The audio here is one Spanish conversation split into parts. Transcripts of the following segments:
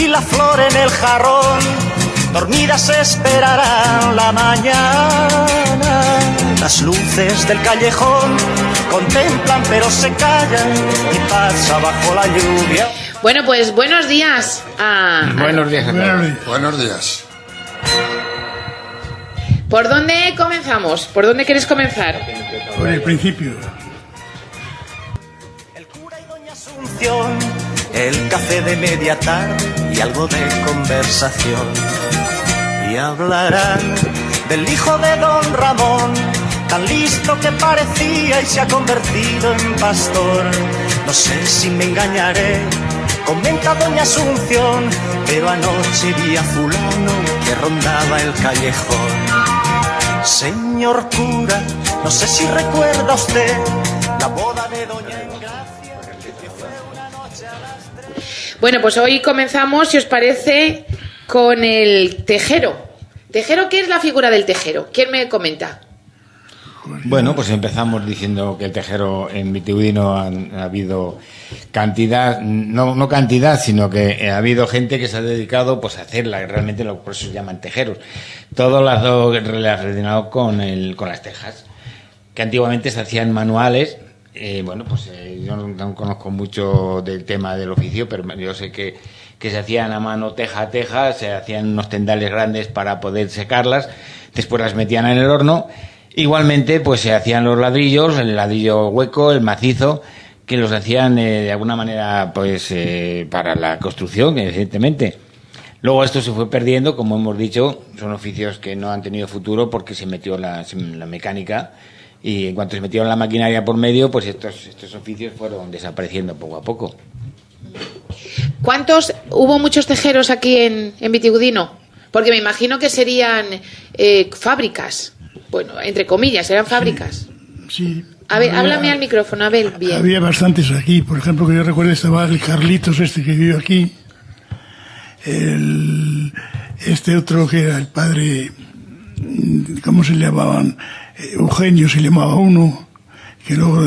y la flor en el jarrón, dormidas esperarán la mañana. Las luces del callejón contemplan pero se callan y pasa bajo la lluvia. Bueno, pues buenos días. Buenos días a todos. Buenos días. ¿Por dónde comenzamos? ¿Por dónde queréis comenzar? Por el principio. El cura y doña Asunción, el café de media tarde y algo de conversación. Y hablarán del hijo de don Ramón, tan listo que parecía y se ha convertido en pastor. No sé si me engañaré, comenta doña Asunción, pero anoche vi a fulano que rondaba el callejón. Señor cura, no sé si recuerda usted la boda de doña Engracia, que fue una noche a las 3. Bueno, pues hoy comenzamos, si os parece, con el tejero. ¿Tejero? ¿Qué es la figura del tejero? ¿Quién me comenta? Bueno, pues empezamos diciendo que el tejero en Vitigudino ha habido cantidad, no cantidad, sino que ha habido gente que se ha dedicado pues a hacer realmente lo que por eso se llaman tejeros. Todo lo relacionado con las tejas, que antiguamente se hacían manuales. Yo no conozco mucho del tema del oficio, pero yo sé que se hacían a mano teja a teja, se hacían unos tendales grandes para poder secarlas, después las metían en el horno. Igualmente, pues se hacían los ladrillos, el ladrillo hueco, el macizo, que los hacían de alguna manera pues para la construcción, evidentemente. Luego esto se fue perdiendo, como hemos dicho, son oficios que no han tenido futuro porque se metió la mecánica, y en cuanto se metieron la maquinaria por medio, pues estos oficios fueron desapareciendo poco a poco. ¿Hubo muchos tejeros aquí en Vitigudino? Porque me imagino que serían fábricas. Bueno, entre comillas, eran fábricas. Sí. A ver, háblame al micrófono, Abel, bien. Había bastantes aquí. Por ejemplo, que yo recuerdo estaba el Carlitos que vivió aquí. Este otro que era el padre, ¿cómo se llamaban? Eugenio se llamaba uno, que luego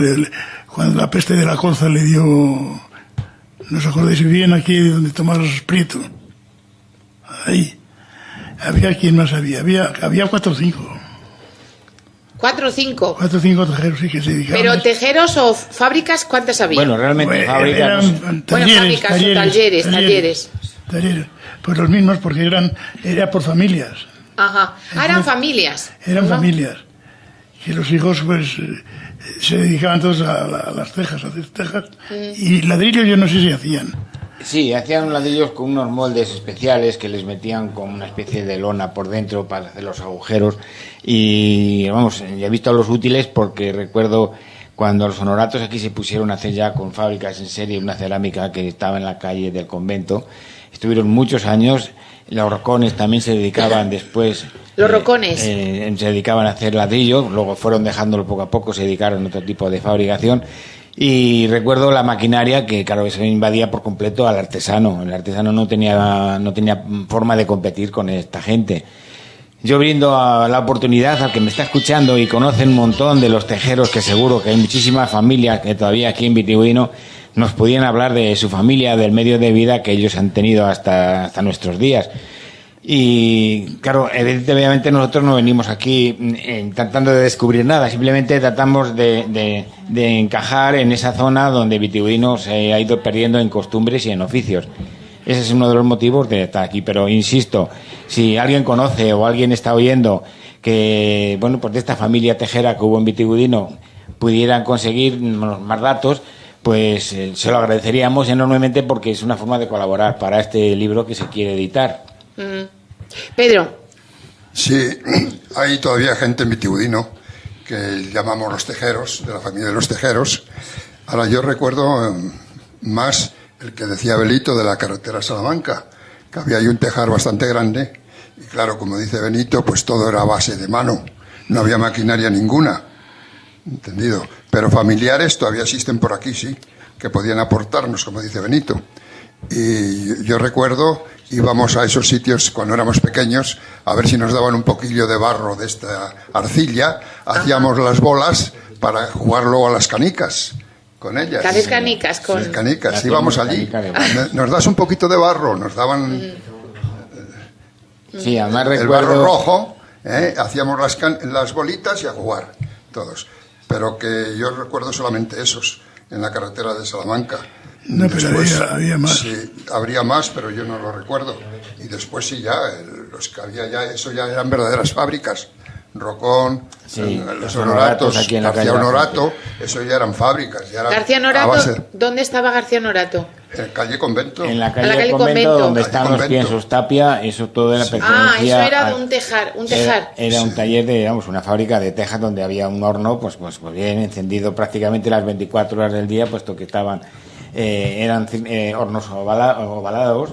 cuando la peste de la colza le dio, ¿no os acordáis? Vivían aquí donde Tomás Prieto. Ahí. Había, ¿quién más había? Había 4 o 5. 4 o 5. 4 o 5 tejeros, sí, que se dedicaban. ¿Pero tejeros o fábricas cuántas había? Bueno, realmente fábricas. Eran talleres. Pues los mismos, porque era por familias. Ajá. Eran familias. Eran ¿no? familias. Que los hijos, pues, se dedicaban todos a las tejas, a hacer tejas. Y ladrillos yo no sé si hacían. Sí, hacían ladrillos con unos moldes especiales que les metían con una especie de lona por dentro para hacer los agujeros. Y vamos, ya he visto los útiles porque recuerdo cuando los honoratos aquí se pusieron a hacer ya con fábricas en serie una cerámica que estaba en la calle del convento. Estuvieron muchos años. Los rocones también se dedicaban después. Los rocones. Se dedicaban a hacer ladrillos, luego fueron dejándolo poco a poco, se dedicaron a otro tipo de fabricación. Y recuerdo la maquinaria que, claro, se invadía por completo al artesano. El artesano no tenía forma de competir con esta gente. Yo brindo a la oportunidad al que me está escuchando y conoce un montón de los tejeros, que seguro que hay muchísimas familias que todavía aquí en Vitigudino nos podían hablar de su familia, del medio de vida que ellos han tenido hasta nuestros días. Y claro, evidentemente nosotros no venimos aquí tratando de descubrir nada, simplemente tratamos de encajar en esa zona donde Vitigudino se ha ido perdiendo en costumbres y en oficios. Ese es uno de los motivos de estar aquí, pero insisto, si alguien conoce o alguien está oyendo que, bueno, pues de esta familia tejera que hubo en Vitigudino pudieran conseguir más datos, pues se lo agradeceríamos enormemente porque es una forma de colaborar para este libro que se quiere editar. Pedro. Sí, hay todavía gente en Vitigudino que llamamos los tejeros, de la familia de los tejeros. Ahora yo recuerdo más el que decía Benito de la carretera Salamanca, que había ahí un tejar bastante grande y claro, como dice Benito, pues todo era a base de mano, no había maquinaria ninguna, ¿entendido? Pero familiares todavía existen por aquí, sí, que podían aportarnos, como dice Benito. Y yo recuerdo, íbamos a esos sitios cuando éramos pequeños a ver si nos daban un poquillo de barro de esta arcilla, hacíamos las bolas para jugar luego a las canicas con ellas. Que haces canicas con... Sí, canicas, Hacíamos íbamos allí. canicas de barro. Nos das un poquito de barro, nos daban Sí, además el recuerdo... barro rojo, hacíamos las bolitas y a jugar, todos. Pero que yo recuerdo solamente esos, en la carretera de Salamanca. No, pero había más. Sí, habría más, pero yo no lo recuerdo. Y después sí ya, los que había ya, eso ya eran verdaderas fábricas. Rocón, Sí, los los Honoratos, aquí en la García calle Honorato, eso ya eran fábricas. Ya eran García a Honorato, base- ¿dónde estaba García Honorato? en calle Convento. En la la calle, calle del convento, Convento. donde Calle están los Convento. piensos Tapia, eso todo era pertenecía... Ah, eso era a- de un tejar. Era un taller de, digamos, una fábrica de tejas donde había un horno, pues bien encendido prácticamente las 24 horas del día, puesto que estaban, eran hornos ovalados,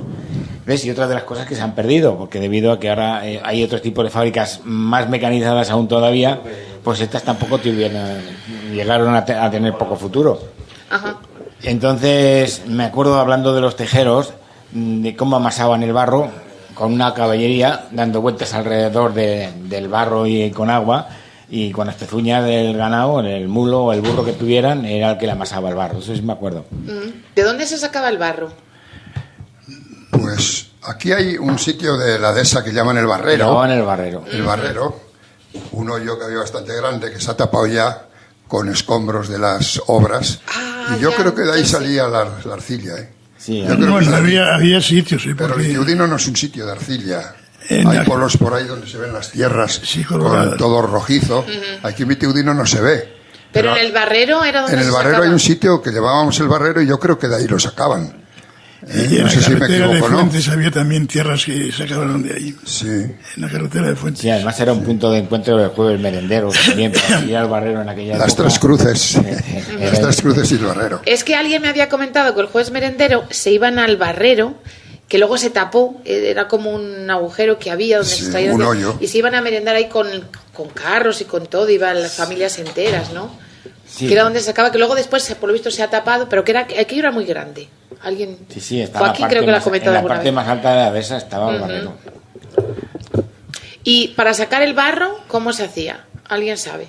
¿ves? Y otras de las cosas que se han perdido, porque debido a que ahora hay otros tipos de fábricas más mecanizadas aún todavía, pues estas tampoco llegaron a tener poco futuro. Ajá. Entonces, me acuerdo hablando de los tejeros, de cómo amasaban el barro con una caballería, dando vueltas alrededor del barro y con agua, y con las pezuñas del ganado, el mulo o el burro que tuvieran, era el que le amasaba el barro. Eso sí me acuerdo. ¿De dónde se sacaba el barro? Pues aquí hay un sitio de la dehesa que llaman el Barrero. Llevaban el barrero. El Barrero, un hoyo que había bastante grande que se ha tapado ya con escombros de las obras. Ah, y yo ya, creo que de ahí ya sé. salía la arcilla. Sí, Yo creo que Bueno, sí. había sitios, sí, Pero porque Vitiudino no es un sitio de arcilla. En Hay la- polos por ahí donde se ven las tierras Sí, con coloradas. todo rojizo. Aquí en Vitiudino no se ve. Pero en el barrero era donde En el se Barrero sacaba. hay un sitio que llevábamos el Barrero y yo creo que de ahí lo sacaban. y en No la sé si me carretera de equivoco, ¿no? Fuentes había también tierras que sacaban de ahí. Sí. En la carretera de Fuentes. Sí, además era un punto de encuentro del jueves merendero también para ir al barrero en aquella Las época. Tres Cruces. Era- Las Tres Cruces y el Barrero. Es que alguien me había comentado que el jueves merendero se iban al barrero, que luego se tapó, era como un agujero que había donde Sí, se traían un de- hoyo. y se iban a merendar ahí con carros y con todo, iban las familias enteras, ¿no? Sí. Que era donde se sacaba, que luego después por lo visto se ha tapado, pero que era aquello era muy grande. Alguien Sí, estaba Joaquín creo que lo ha comentado en la alguna parte vez. más alta de la dehesa estaba el barrero. Y para sacar el barro, ¿cómo se hacía? ¿Alguien sabe?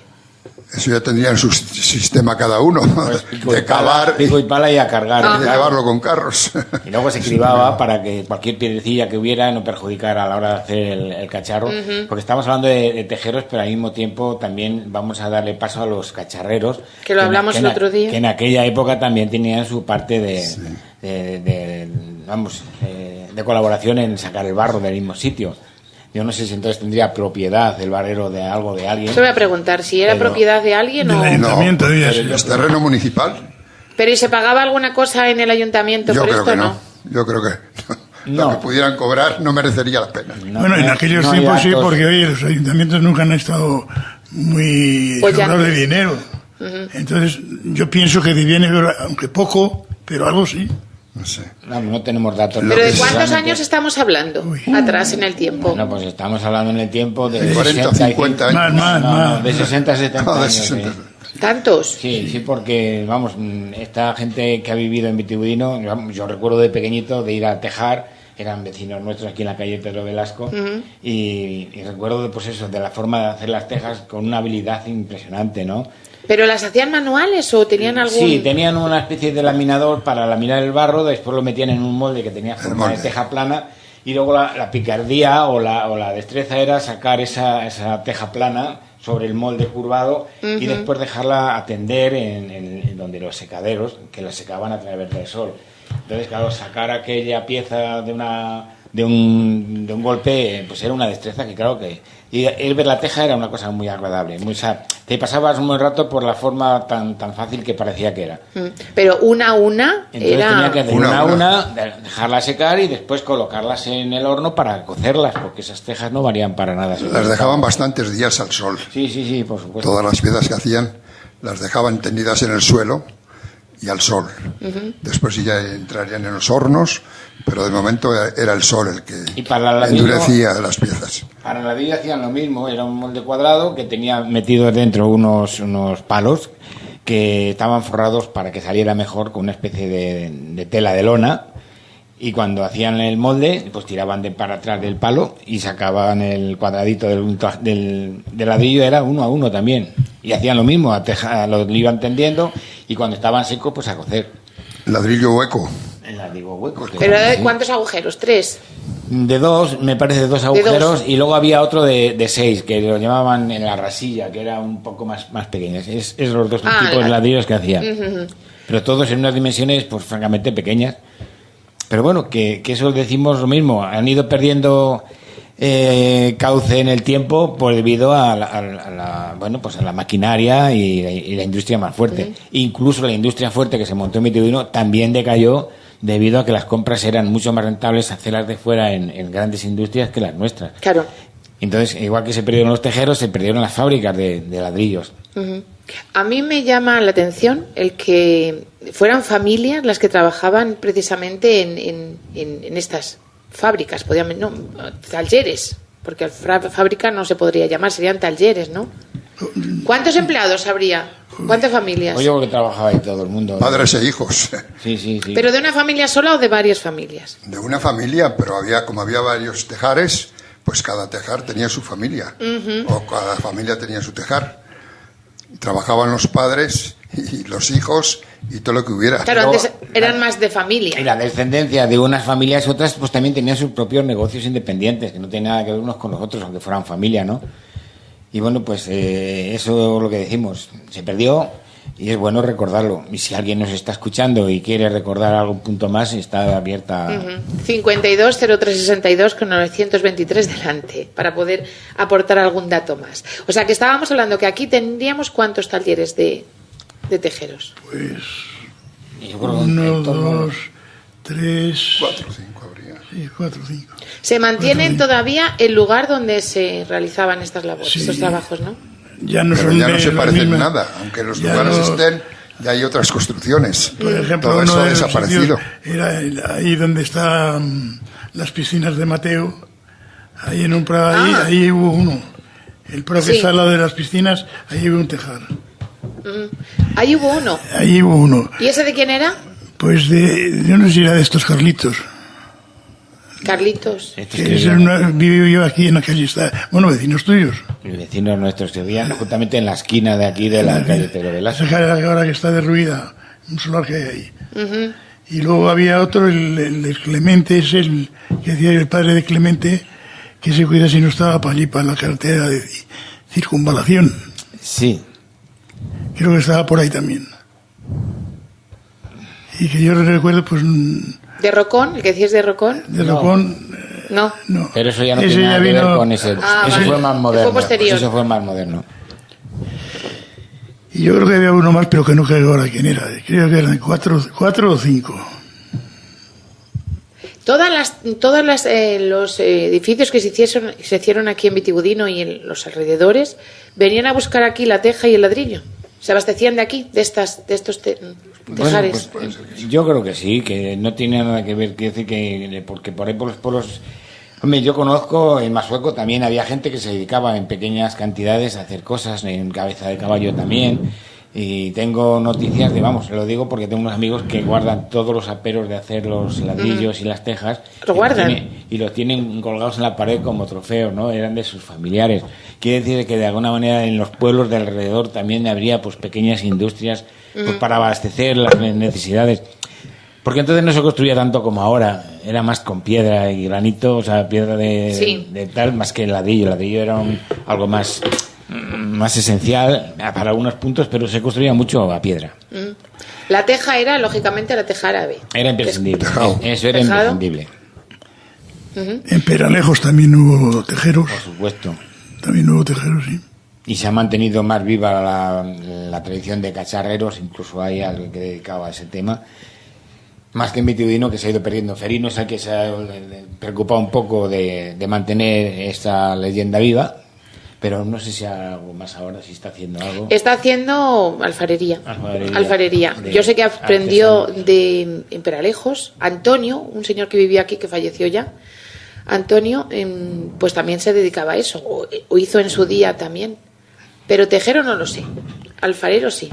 Eso ya tendrían su sistema cada uno. Pues pico de y pala, cavar y pico y pala y a cargar. Ah. de claro. llevarlo con carros. Y luego se cribaba para que cualquier piedrecilla que hubiera no perjudicara a la hora de hacer el cacharro. Porque estamos hablando de tejeros, pero al mismo tiempo también vamos a darle paso a los cacharreros. Que lo hablamos el otro día. Que en aquella época también tenían su parte de colaboración en sacar el barro del mismo sitio. Yo no sé si entonces tendría propiedad el barrero de algo de alguien. Yo voy a preguntar si era Pero- propiedad de alguien Del o... ayuntamiento había pero sido. yo- ¿Es terreno municipal? Pero ¿y se pagaba alguna cosa en el ayuntamiento Yo por creo esto que no? no. Yo creo que No. lo que pudieran cobrar no merecería la pena. No, Bueno, en no- aquellos no hay tiempos sí, datos. porque oye, los ayuntamientos nunca han estado muy Pues ya sobrados no. de dinero. Entonces, yo pienso que debían, aunque poco, pero algo sí. No sé. No tenemos datos. ¿Pero de que cuántos realmente- años estamos hablando? Uy. Atrás en el tiempo. Bueno, pues estamos hablando en el tiempo de 40 o 60 y- 50 años. Más. de 60 a 70 No, de años. 60. Sí. ¿Tantos? Sí, porque, vamos, esta gente que ha vivido en Vitigudino, yo recuerdo de pequeñito de ir a tejar, eran vecinos nuestros aquí en la calle Pedro Velasco, y recuerdo, pues eso, de la forma de hacer las tejas con una habilidad impresionante, ¿no? ¿Pero las hacían manuales o tenían algún...? Sí, tenían una especie de laminador para laminar el barro, después lo metían en un molde que tenía forma de molde. teja plana, y luego la picardía o la destreza era sacar esa teja plana sobre el molde curvado y después dejarla atender en donde los secaderos, que la secaban a través del sol. Entonces, claro, sacar aquella pieza de un golpe, pues era una destreza que, claro, que... Y el ver la teja era una cosa muy agradable. Te pasabas un buen rato por la forma tan fácil que parecía que era. Pero una a una Entonces era... tenía que hacer Una a una, dejarlas secar y después colocarlas en el horno para cocerlas, porque esas tejas no varían para nada. Las dejaban bastantes días al sol. Sí, por supuesto. Todas las piezas que hacían las dejaban tendidas en el suelo y al sol. Después sí ya entrarían en los hornos, pero de momento era el sol el que Y para el ladrillo- endurecía las piezas. Para el ladrillo hacían lo mismo, era un molde cuadrado que tenía metido dentro unos palos que estaban forrados para que saliera mejor con una especie de tela de lona, y cuando hacían el molde pues tiraban para atrás del palo y sacaban el cuadradito del ladrillo, era uno a uno también, y hacían lo mismo, lo iban tendiendo, y cuando estaban secos, pues a cocer. Ladrillo hueco. En la digo huecos. ¿Pero de sí. cuántos agujeros? ¿3? De 2, me parece, 2 agujeros, y luego había otro de 6, que lo llamaban en la rasilla, que era un poco más pequeño. Es los dos tipos de ladrillos que hacía. Pero todos en unas dimensiones, pues francamente pequeñas. Pero bueno, que eso decimos lo mismo, han ido perdiendo cauce en el tiempo por debido a la maquinaria y la industria más fuerte. Incluso la industria fuerte que se montó en Vitigudino también decayó debido a que las compras eran mucho más rentables hacerlas de fuera en grandes industrias que las nuestras. Claro. Entonces, igual que se perdieron los tejeros, se perdieron las fábricas de ladrillos. A mí me llama la atención el que fueran familias las que trabajaban precisamente en estas fábricas, talleres, porque fábrica no se podría llamar, serían talleres, ¿no? ¿Cuántos empleados habría? ¿Cuántas familias? Pues yo creo que trabajaba ahí todo el mundo. Padres e hijos. Sí. ¿Pero de una familia sola o de varias familias? De una familia, pero como había varios tejares, pues cada tejar tenía su familia. O cada familia tenía su tejar. Trabajaban los padres y los hijos y todo lo que hubiera. Claro, antes eran más de familia. Y la descendencia de unas familias, otras pues también tenían sus propios negocios independientes, que no tenían nada que ver unos con los otros, aunque fueran familia, ¿no? Y bueno, pues eso es lo que decimos, se perdió y es bueno recordarlo. Y si alguien nos está escuchando y quiere recordar algún punto más, está abierta. 52 0362 con 923 delante, para poder aportar algún dato más. O sea que estábamos hablando que aquí tendríamos ¿cuántos talleres de tejeros? Pues Yo creo 1, 2, 3, 4 o 5 habría. Sí, 4 o 5. Se mantienen todavía el lugar donde se realizaban estas labores, Sí. estos trabajos, ¿no? Ya no Pero son ya no de se la parecen misma- nada, aunque los ya lugares no- estén, ya hay otras construcciones. Por ejemplo, Todo uno eso ha de los desaparecido. sitios era ahí donde están las piscinas de Mateo, ahí en un prado, ahí hubo uno. El propio Sí. sala de las piscinas, ahí hubo un tejar. Ahí hubo uno. Ahí hubo uno. ¿Y ese de quién era? Pues yo no sé si era de estos Carlitos. Carlitos. Estos Que que vivo yo aquí en la calle, bueno, vecinos tuyos. vecinos nuestros que vivían justamente en la esquina de aquí de la calle Pedro Velasco. Esa calle ahora que está derruida, un solar que hay ahí. Y luego había otro, el de Clemente, es el que decía el padre de Clemente, que se cuida si no estaba para allí, para la carretera de circunvalación. Sí. Creo que estaba por ahí también. Y que yo recuerdo, pues, ¿De Rocón? ¿El que decías de Rocón? de Rocón, No. no. Pero eso ya no Ese tiene nada ya que ver vino- con ese. Ah, Eso vale. fue más moderno. Fue posterior. Eso fue más moderno. Y yo creo que había uno más, pero que no creo ahora quién era. Creo que eran cuatro o 5. Los edificios que se hicieron aquí en Vitigudino y en los alrededores venían a buscar aquí la teja y el ladrillo. Se abastecían de aquí, de estos tejares. Bueno, pues, yo creo que sí, que no tiene nada que ver, quiere decir que porque por ahí por los pueblos. Hombre, yo conozco en Masueco también había gente que se dedicaba en pequeñas cantidades a hacer cosas, en Cabeza de Caballo también. Y tengo noticias de, vamos, lo digo porque tengo unos amigos que guardan todos los aperos de hacer los ladrillos y las tejas. ¿Lo guardan? Y los tienen colgados en la pared como trofeos, ¿no? Eran de sus familiares. Quiere decir que de alguna manera en los pueblos de alrededor también habría pues pequeñas industrias pues, para abastecer las necesidades. Porque entonces no se construía tanto como ahora. Era más con piedra y granito, o sea, piedra de tal, más que el ladrillo. El ladrillo era algo más esencial para algunos puntos, pero se construía mucho a piedra. La teja era, lógicamente, la teja árabe. Era imprescindible. Tejado. Eso era Tejado. imprescindible, En Peralejos también hubo tejeros. por supuesto. También hubo tejeros, sí. Y se ha mantenido más viva la tradición de cacharreros, incluso hay alguien que dedicaba a ese tema. Más que en Vitigudino, que se ha ido perdiendo. Ferino es el que se ha preocupado un poco de mantener esta leyenda viva, pero no sé si algo más ahora, si está haciendo algo. Está haciendo alfarería. Alfarería. Yo sé que aprendió en Peralejos. Antonio, un señor que vivía aquí, que falleció ya. Antonio, pues también se dedicaba a eso, o hizo en su día también. Pero tejero no lo sé. Alfarero sí.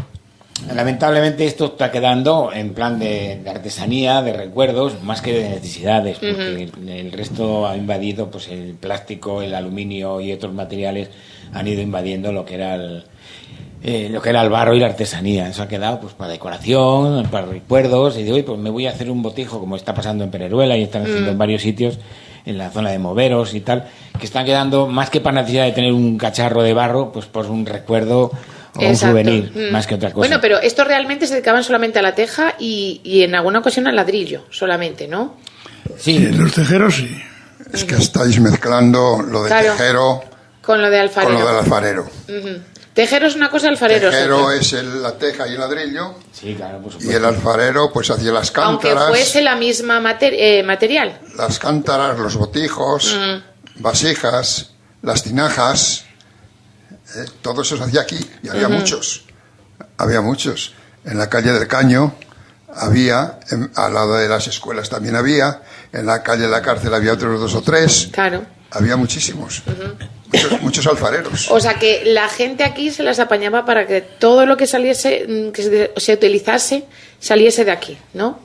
Lamentablemente esto está quedando en plan de artesanía, de recuerdos, más que de necesidades, porque el resto ha invadido, pues el plástico, el aluminio y otros materiales han ido invadiendo lo que era lo que era el barro y la artesanía. Eso ha quedado pues para decoración, para recuerdos, y digo, oye, pues me voy a hacer un botijo, como está pasando en Pereruela y están haciendo en varios sitios, en la zona de Moveros y tal, que están quedando, más que para necesidad de tener un cacharro de barro, pues por un recuerdo o un souvenir, más que otra cosa. Bueno, pero estos realmente se dedicaban solamente a la teja y en alguna ocasión al ladrillo, solamente, ¿no? Sí, Los tejeros sí. Es que estáis mezclando lo de Claro. tejero Con lo de con alfarero. lo del alfarero. Tejero es una cosa, alfarero es Tejero otra. es la teja y el ladrillo, sí, claro, por y supuesto. el alfarero pues hacía las Aunque cántaras, fuese la misma material. las cántaras, los botijos, vasijas, las tinajas, todo eso se hacía aquí, y había muchos. En la calle del Caño había, al lado de las escuelas también había, en la calle de la cárcel había otros 2 o 3, Claro. había muchísimos, muchos alfareros. O sea que la gente aquí se las apañaba para que todo lo que saliese, que se utilizase, saliese de aquí, ¿no?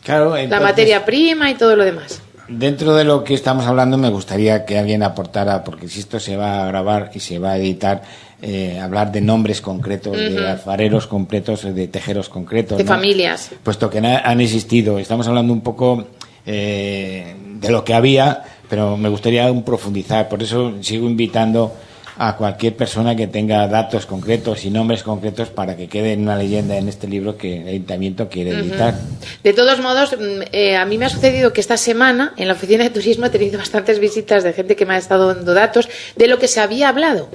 Claro, La entonces, materia prima y todo lo demás. dentro de lo que estamos hablando, me gustaría que alguien aportara, porque si esto se va a grabar y se va a editar, hablar de nombres concretos, de alfareros concretos, de tejeros concretos. De ¿no? familias. Puesto que han existido. Estamos hablando un poco de lo que había, pero me gustaría profundizar. Por eso sigo invitando a cualquier persona que tenga datos concretos y nombres concretos para que quede en una leyenda en este libro que el Ayuntamiento quiere editar. De todos modos, a mí me ha sucedido que esta semana en la oficina de turismo he tenido bastantes visitas de gente que me ha estado dando datos de lo que se había hablado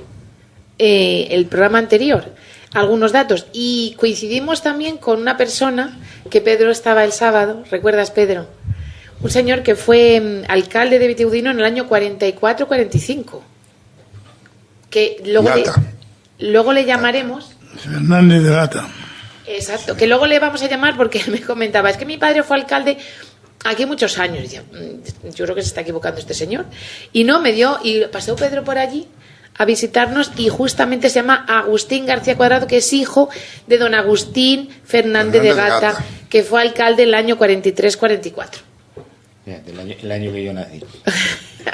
el programa anterior, algunos datos, y coincidimos también con una persona que Pedro estaba el sábado, ¿recuerdas, Pedro? Un señor que fue alcalde de Vitiudino en el año 44-45, que luego le llamaremos. Fernández de Gata. Exacto, que luego le vamos a llamar porque él me comentaba, es que mi padre fue alcalde aquí muchos años. Y yo creo que se está equivocando este señor. Y no, y pasó Pedro por allí a visitarnos y justamente se llama Agustín García Cuadrado, que es hijo de don Agustín Fernández de Gata, que fue alcalde el año 43-44. El año que yo nací.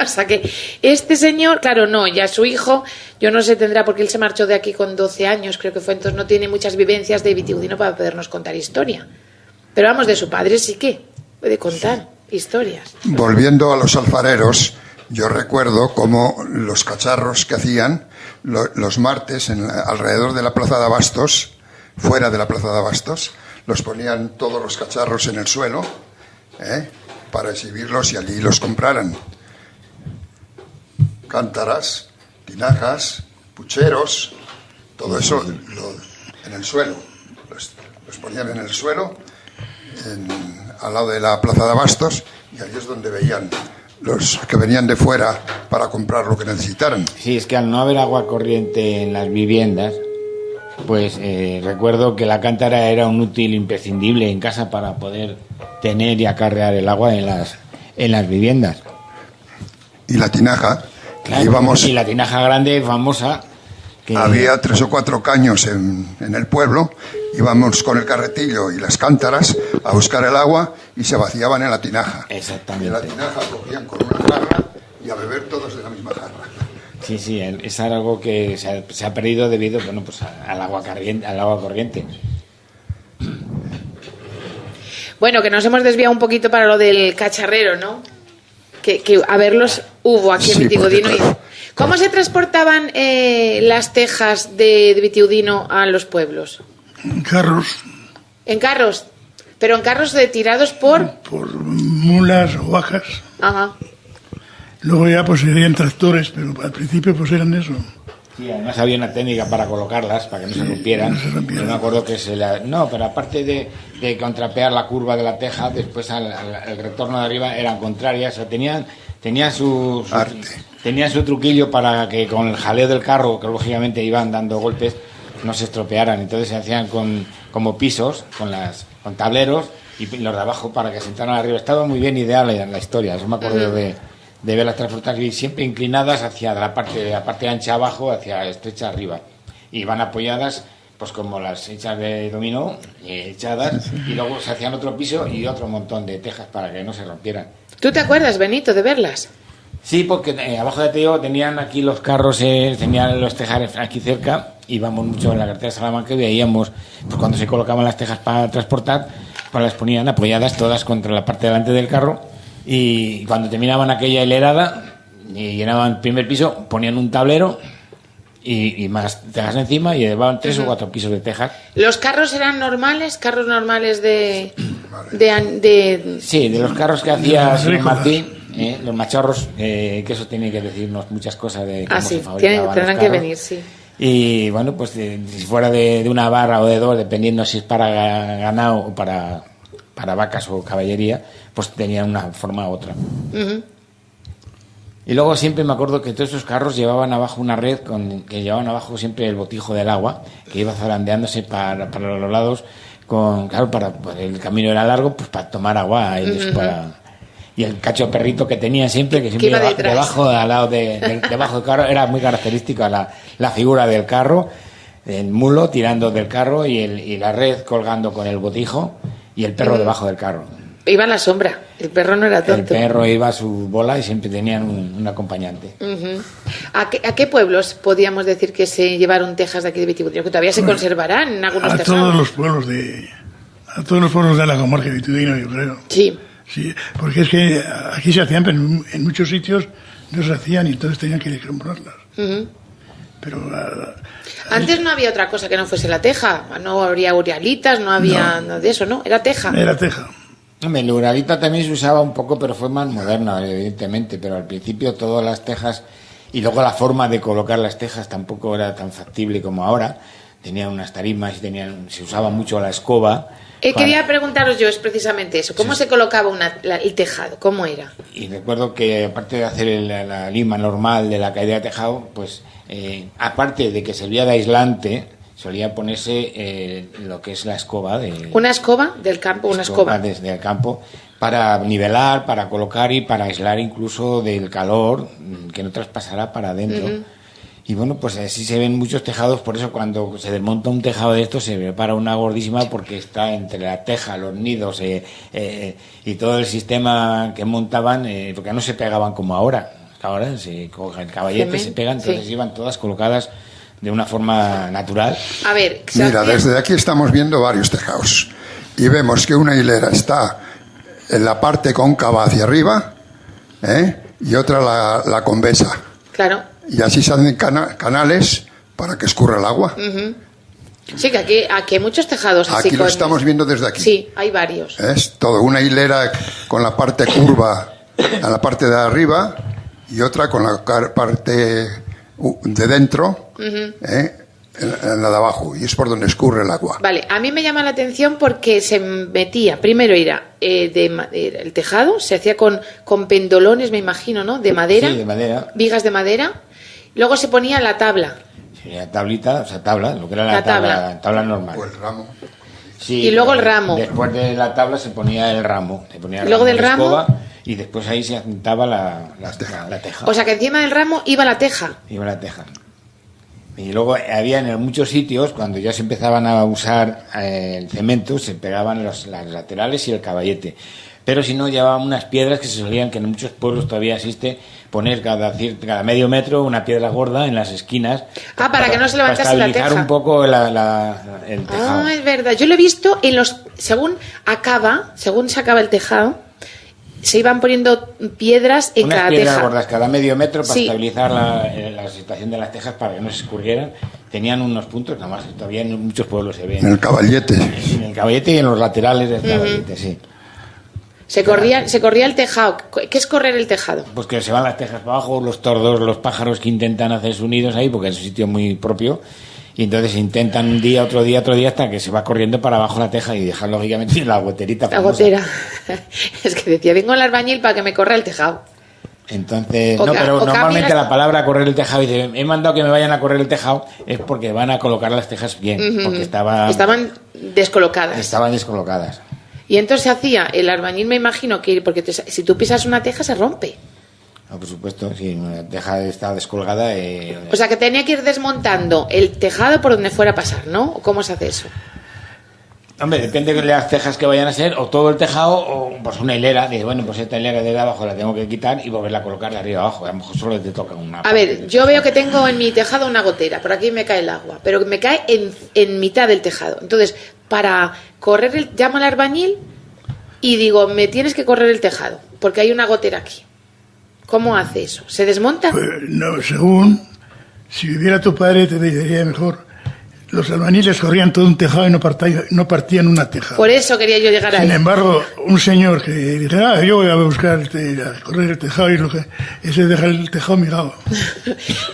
O sea que este señor, claro, no, ya su hijo, yo no sé, tendrá, porque él se marchó de aquí con 12 años, creo que fue, entonces no tiene muchas vivencias de Vitiudino para podernos contar historia. Pero vamos, de su padre sí que puede contar historias. Volviendo a los alfareros, yo recuerdo cómo los cacharros que hacían los martes alrededor de la Plaza de Abastos, fuera de la Plaza de Abastos, los ponían todos los cacharros en el suelo, para exhibirlos y allí los compraran. Cántaras, tinajas, pucheros, todo eso en el suelo. Los ponían en el suelo, al lado de la Plaza de Abastos, y allí es donde veían los que venían de fuera para comprar lo que necesitaran. Sí, es que al no haber agua corriente en las viviendas, pues recuerdo que la cántara era un útil imprescindible en casa para poder tener y acarrear el agua en las viviendas. Y la tinaja, Claro, íbamos, y la tinaja grande, famosa. Que había 3 o 4 caños en el pueblo, íbamos con el carretillo y las cántaras a buscar el agua y se vaciaban en la tinaja. Exactamente. Y en la tinaja cogían con una jarra y a beber todos de la misma jarra. Sí, sí, es algo que se ha perdido debido, bueno, pues al agua corriente. Bueno, que nos hemos desviado un poquito para lo del cacharrero, ¿no? Que a verlos hubo aquí en Sí, Vitiudino. porque, claro, ¿Cómo se transportaban las tejas de Vitiudino a los pueblos? Carros, ¿En carros? Pero en carros tirados por... por mulas o vacas. Ajá. Luego ya pues serían tractores, pero al principio pues eran eso. Sí, además había una técnica para colocarlas, para que no se rompieran. no se rompieran. Yo me acuerdo que no, pero aparte de contrapear la curva de la teja, después el retorno de arriba eran contrarias. O sea, tenían su truquillo para que con el jaleo del carro, que lógicamente iban dando golpes, no se estropearan. Entonces se hacían como pisos, con tableros, y los de abajo para que se sentaran arriba. Estaba muy bien ideal la historia. Eso me acuerdo de verlas transportadas y siempre inclinadas hacia la parte ancha abajo, hacia estrecha arriba. Y van apoyadas, pues como las hechas de dominó, echadas, y luego se hacían otro piso y otro montón de tejas para que no se rompieran. ¿Tú te acuerdas, Benito, de verlas? Sí, porque abajo de Teo tenían aquí los carros, tenían los tejares aquí cerca, íbamos mucho en la carretera de Salamanca y veíamos, pues cuando se colocaban las tejas para transportar, pues las ponían apoyadas todas contra la parte delante del carro, y cuando terminaban aquella hilerada y llenaban el primer piso, ponían un tablero y más tejas encima y llevaban 3 o 4 pisos de tejas. ¿Los carros eran normales? ¿Carros normales de Sí, de los carros que hacía Los señor agrícolas. Martín, los machorros, que eso tiene que decirnos muchas cosas de cómo se sí, fabricaban los tendrán que carros. venir, sí. Y bueno, pues si fuera de una barra o de 2, dependiendo si es para ganado o para vacas o caballería, pues tenían una forma u otra. Ujú. Y luego siempre me acuerdo que todos esos carros llevaban abajo una red que llevaban abajo siempre el botijo del agua, que iba zarandeándose para los lados, claro, pues el camino era largo, pues para tomar agua y el cacho perrito que tenían siempre, que siempre iba detrás. debajo, al lado debajo del carro, era muy característica la figura del carro, el mulo tirando del carro y la red colgando con el botijo y el perro debajo del carro. Iba en la sombra, el perro no era El tonto. perro iba a su bola y siempre tenían un acompañante. Ujú. ¿A qué pueblos podíamos decir que se llevaron tejas de aquí de Vitigudino? Que todavía se conservarán en algunos A tejados. todos los pueblos de la comarca de Vitigudino, yo creo. Sí. Sí, porque es que aquí se hacían, pero en muchos sitios no se hacían y entonces tenían que ir a comprarlas. Ujú. Pero Antes no había otra cosa que no fuese la teja. No habría uralitas, no había nada de eso, ¿no? Era teja. era teja. Hombre, el uralita también se usaba un poco, pero fue más moderna, evidentemente. Pero al principio todas las tejas, y luego la forma de colocar las tejas tampoco era tan factible como ahora. Tenían unas tarimas y se usaba mucho la escoba. Quería preguntaros yo, es precisamente eso. ¿Cómo se colocaba el tejado? ¿Cómo era? Y recuerdo que aparte de hacer la lima normal de la caída de tejado, pues aparte de que servía de aislante, solía ponerse lo que es la escoba. ¿Una escoba del campo? Una escoba. Desde el campo, para nivelar, para colocar y para aislar incluso del calor que no traspasara para adentro. Ujú. Y bueno, pues así se ven muchos tejados, por eso cuando se desmonta un tejado de estos se prepara una gordísima porque está entre la teja, los nidos y todo el sistema que montaban, porque no se pegaban como ahora. Ahora se coge el caballete, se pegan, entonces sí. iban todas colocadas de una forma natural. A ver, Mira, desde aquí estamos viendo varios tejados y vemos que una hilera está en la parte cóncava hacia arriba, y otra la convexa. Claro. Y así se hacen canales para que escurra el agua. Sí, que aquí hay muchos tejados así. Aquí lo estamos viendo desde aquí. Sí, hay varios. Es todo una hilera con la parte curva a la parte de arriba y otra con la parte de dentro, en la de abajo, y es por donde escurre el agua. Vale, a mí me llama la atención porque se metía, primero era el tejado, se hacía con pendolones, me imagino, ¿no? De madera. Sí, de madera. Vigas de madera. Luego se ponía la tabla. Sí, la tablita, o sea, tabla, lo que era la La tabla. tabla normal. O el ramo. Sí, Y luego el ramo. Después de la tabla se ponía el ramo. Se ponía el Luego del de ramo. escoba, y después ahí se asentaba la teja. O sea que encima del ramo iba la teja. Iba la teja. Y luego había en muchos sitios, cuando ya se empezaban a usar el cemento, se pegaban las laterales y el caballete. Pero si no, llevaban unas piedras que se solían, que en muchos pueblos todavía existe, poner cada medio metro una piedra gorda en las esquinas. Para que no se levantase la para estabilizar teja. un poco el tejado. Ah, es verdad. Yo lo he visto según se acaba el tejado, se iban poniendo piedras en Unas cada piedras teja. gordas cada medio metro para Sí. estabilizar la situación de las tejas para que no se escurrieran. Tenían unos puntos, nada más, que todavía en muchos pueblos se ven. En el caballete. En el caballete y en los laterales del caballete, sí. Se corría el tejado. ¿Qué es correr el tejado? Pues que se van las tejas para abajo, los tordos, los pájaros que intentan hacer sus nidos ahí, porque es un sitio muy propio, y entonces intentan un día, otro día, hasta que se va corriendo para abajo la teja y dejar lógicamente la goterita. La famosa. gotera. Es que decía, vengo al albañil para que me corra el tejado. Entonces, O no, ca- pero o normalmente cambias- la palabra correr el tejado, dice, he mandado que me vayan a correr el tejado, es porque van a colocar las tejas bien, porque Estaban descolocadas. estaban descolocadas. Y entonces se hacía, el albañil me imagino que, porque si tú pisas una teja se rompe. No, por supuesto, si una teja está descolgada. O sea que tenía que ir desmontando el tejado por donde fuera a pasar, ¿no? ¿O cómo se hace eso? Hombre, depende de las tejas que vayan a ser, o todo el tejado, o pues una hilera. Dice, bueno, pues esta hilera de abajo la tengo que quitar y volverla a colocar de arriba abajo. A lo mejor solo te toca una. A ver, yo veo que tengo en mi tejado una gotera, por aquí me cae el agua, pero me cae en mitad del tejado. Entonces, para correr, llamo al albañil y digo, me tienes que correr el tejado, porque hay una gotera aquí. ¿Cómo hace eso? ¿Se desmonta? Pues, no, según, si viviera tu padre te diría mejor. Los albañiles corrían todo un tejado y no partían una teja. Por eso quería yo llegar ahí. Sin embargo, un señor que dijera, yo voy a buscar, a correr el tejado y ese deja el tejado mirado.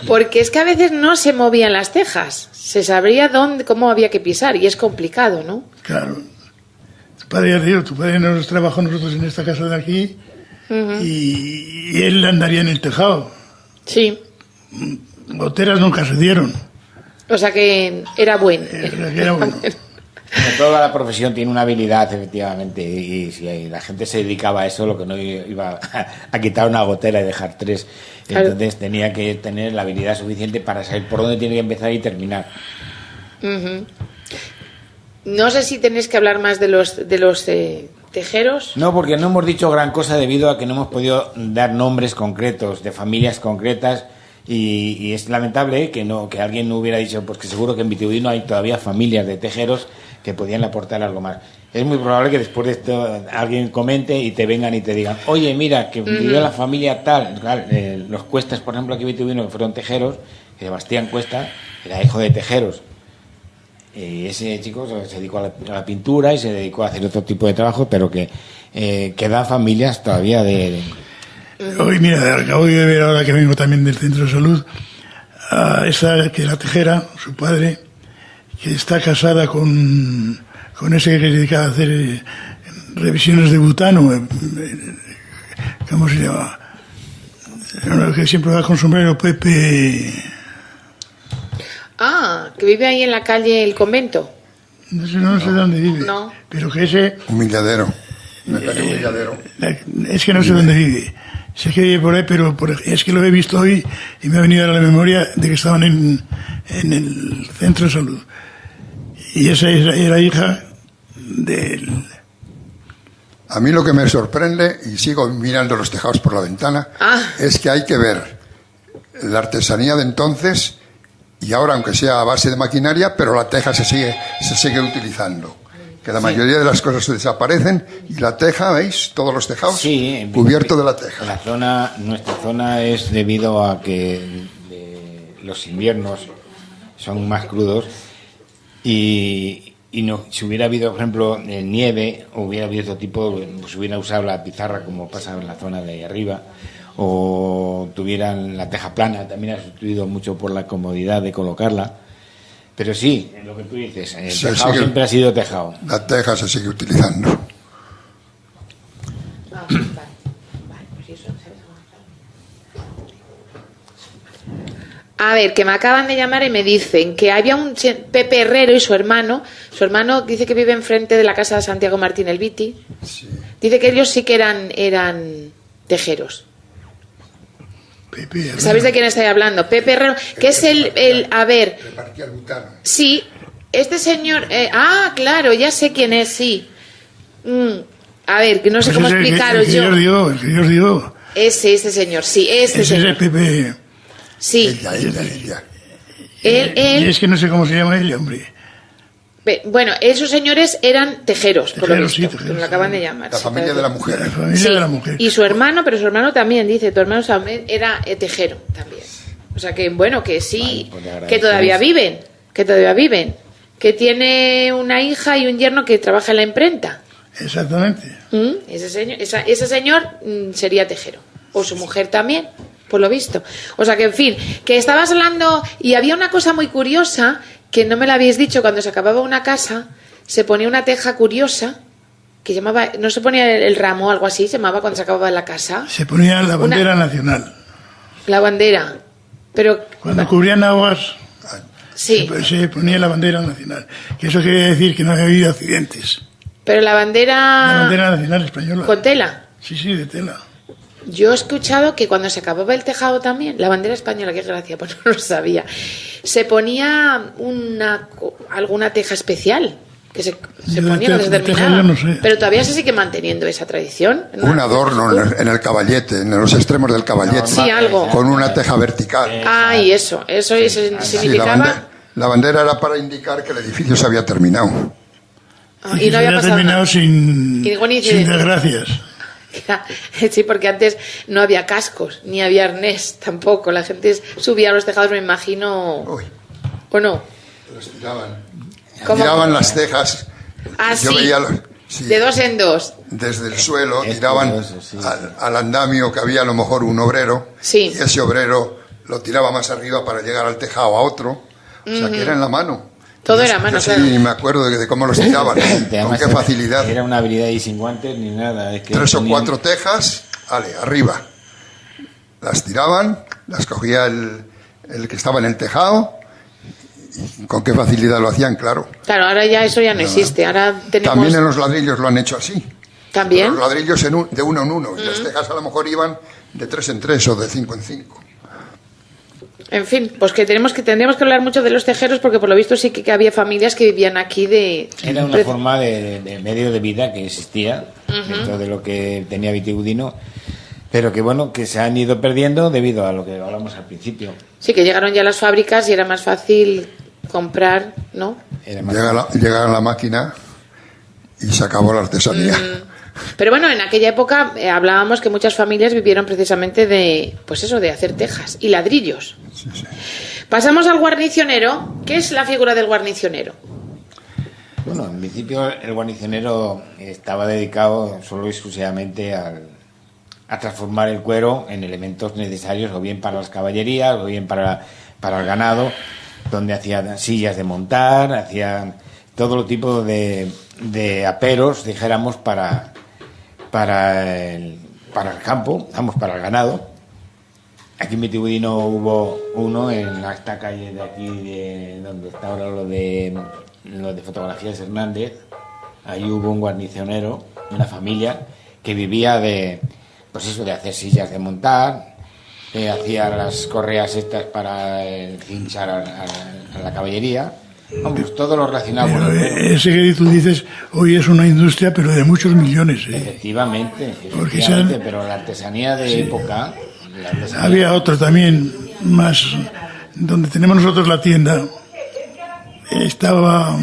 Porque es que a veces no se movían las tejas. Se sabría cómo había que pisar y es complicado, ¿no? Claro. Tu padre nos trabajó nosotros en esta casa de aquí y él andaría en el tejado. Sí. Goteras nunca se dieron. O sea que era bueno. Era bueno. Toda la profesión tiene una habilidad, efectivamente, y si la gente se dedicaba a eso, lo que no iba a quitar una gotera y dejar 3. Claro. Entonces tenía que tener la habilidad suficiente para saber por dónde tiene que empezar y terminar. No sé si tenéis que hablar más de los tejeros. No, porque no hemos dicho gran cosa debido a que no hemos podido dar nombres concretos de familias concretas. Y es lamentable que alguien no hubiera dicho, pues que seguro que en Vitigudino hay todavía familias de tejeros que podían aportar algo más. Es muy probable que después de esto alguien comente y te vengan y te digan, oye, mira, que vivió la familia tal. Claro, los Cuestas, por ejemplo, aquí en Vitigudino, que fueron tejeros, que Sebastián Cuesta era hijo de tejeros. Y ese chico se dedicó a la pintura y se dedicó a hacer otro tipo de trabajo, pero que quedan familias todavía de... Hoy, mira, acabo de ver ahora que vengo también del centro de salud, a esa que la tejera, su padre, que está casada con ese que se dedica a hacer revisiones de butano, ¿cómo se llama? Uno que siempre va con sombrero, Pepe. Ah, que vive ahí en la calle El Convento. No sé dónde vive, No. pero que ese... Humilladero. Humilladero. Es que no sé dónde vive. Sé que vive por ahí, pero es que lo he visto hoy y me ha venido a la memoria de que estaban en el centro de salud. Y esa era hija del... A mí lo que me sorprende, y sigo mirando los tejados por la ventana, es que hay que ver la artesanía de entonces y ahora, aunque sea a base de maquinaria, pero la teja se sigue utilizando. Que la mayoría de las cosas desaparecen y la teja, ¿veis? Todos los tejados cubiertos de la teja. Nuestra zona es debido a que los inviernos son más crudos y no, si hubiera habido, por ejemplo, nieve, o hubiera habido otro tipo, pues hubiera usado la pizarra como pasa en la zona de arriba, o tuvieran la teja plana, también ha sustituido mucho por la comodidad de colocarla. Pero sí, lo que tú dices, el tejado siempre ha sido tejado. La teja se sigue utilizando. A ver, que me acaban de llamar y me dicen que había un Pepe Herrero y su hermano dice que vive enfrente de la casa de Santiago Martín el Viti. Sí. Dice que ellos sí que eran tejeros. Pepe, ¿Sabéis de quién estoy hablando? Pepe Herrero, que es a ver, Repartía el butano. sí, este señor, claro, ya sé quién es, sí. A ver, que no sé pues cómo explicaros yo. El que Dios dio. Ese señor, sí, Ese señor. es Pepe. Sí. Ella. Él, Y es que no sé cómo se llama él, hombre. bueno, esos señores eran tejeros, por lo Tejeros, visto, sí, tejeros, que me lo acaban de llamar. La sí, familia claro. de la mujer. La familia Sí, de la mujer. y su hermano, pero su hermano también, dice, tu hermano también era tejero también. O sea que, bueno, que sí, Vale, pues le agradecemos. que todavía viven, que tiene una hija y un yerno que trabaja en la imprenta. Exactamente. Ese señor sería tejero, o su mujer también, por lo visto. O sea que, en fin, que estabas hablando, y había una cosa muy curiosa, que no me la habéis dicho, cuando se acababa una casa, se ponía una teja curiosa, que llamaba, no se ponía el ramo o algo así, se llamaba cuando se acababa la casa. Se ponía la bandera nacional. La bandera. Pero Cuando cubrían aguas, sí, se ponía la bandera nacional. Que eso quería decir que no había habido accidentes. pero la La bandera bandera nacional española. con tela. Sí, de tela. Yo he escuchado que cuando se acababa el tejado también, la bandera española, qué gracia, pues no lo sabía, se ponía alguna teja especial. que se Yo ponía, no que se de tejas terminaba. yo no sé. Pero todavía se sigue manteniendo esa tradición. Un adorno en el caballete, en los extremos del caballete. Sí, algo. Con una teja vertical. Ah, y eso Sí, significaba... la bandera era para indicar que el edificio se había terminado. Ah, Y y no había pasado terminado nada. sin ningún incidente. desgracias. Sí, porque antes no había cascos, ni había arnés tampoco. La gente subía a los tejados, me imagino. Uy, ¿O no? los tiraban. ¿Cómo? Tiraban las tejas. Ah, Yo sí. veía sí, De dos en dos. desde el suelo, Es tiraban curioso, sí. al andamio que había a lo mejor un obrero. Sí. Y ese obrero lo tiraba más arriba para llegar al tejado a otro. O sea, que era en la mano. Todo Yo- era a mano, yo sí, claro. me acuerdo de cómo los tiraban. Con Además, qué facilidad. Era una habilidad y sin guantes ni nada. Es que 3 o tenían- 4 tejas, vale, arriba. Las tiraban, las cogía el que estaba en el tejado. Y con qué facilidad lo hacían, claro. Claro, ahora ya eso ya no existe. Ahora tenemos... También en los ladrillos lo han hecho así. ¿También? Los ladrillos de uno en uno. Y las tejas a lo mejor iban de 3 en 3 o de 5 en 5. En fin, pues que tendremos que hablar mucho de los tejeros porque por lo visto sí que había familias que vivían aquí de... Era una forma de medio de vida que existía dentro de lo que tenía Vitigudino, pero que bueno, que se han ido perdiendo debido a lo que hablamos al principio. Sí, que llegaron ya las fábricas y era más fácil comprar, ¿no? Era más- Llega la máquina y se acabó la artesanía. Pero bueno, en aquella época hablábamos que muchas familias vivieron precisamente de, pues eso, de hacer tejas y ladrillos. Pasamos al guarnicionero. ¿Qué es la figura del guarnicionero? Bueno, en principio el guarnicionero estaba dedicado solo y exclusivamente a transformar el cuero en elementos necesarios o bien para las caballerías o bien para el ganado, donde hacían sillas de montar, hacían todo tipo de aperos, dijéramos, para el campo, vamos, para el ganado. Aquí en Vitigudino hubo uno en esta calle de aquí, donde está ahora lo de Fotografías Hernández. Ahí hubo un guarnicionero, una familia que vivía de hacer sillas de montar, hacía las correas estas para cinchar a la caballería. Vamos, todo lo relacionado con el cuero. Ese que tú dices, hoy es una industria, pero de muchos millones. Efectivamente, Porque pero la artesanía de época... la artesanía- Había otro también, más, donde tenemos nosotros la tienda. Estaba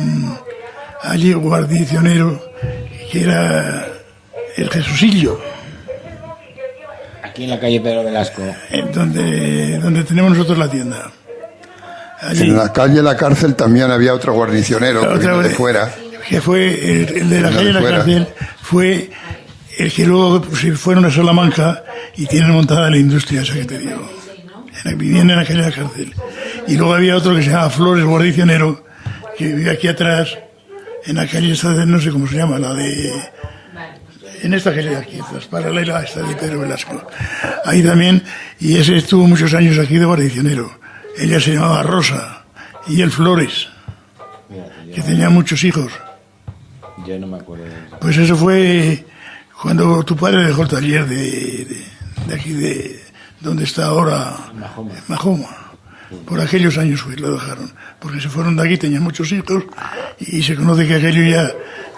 allí un guarnicionero, que era el Jesusillo, Aquí en la calle Pedro Velasco. donde tenemos nosotros la tienda. Allí, En la calle La Cárcel también había otro guarnicionero que otra vino de vez, fuera. que fue el de la Vino calle de La fuera. Cárcel, fue el que luego se fueron a Salamanca y tienen montada la industria esa que te digo. Vivían en la calle La Cárcel. Y luego había otro que se llamaba Flores Guarnicionero, que vivía aquí atrás, en la calle esta de, no sé cómo se llama, la de... En esta calle de aquí, esta, paralela a esta de Pedro Velasco. Ahí también, y ese estuvo muchos años aquí de guarnicionero. Ella se llamaba Rosa, y él Flores, que tenía muchos hijos. Yo no me acuerdo de eso. Pues eso fue cuando tu padre dejó el taller de aquí, de donde está ahora Majoma. Majoma. Por aquellos años fue, lo dejaron. Porque se fueron de aquí, tenían muchos hijos, y se conoce que aquello ya,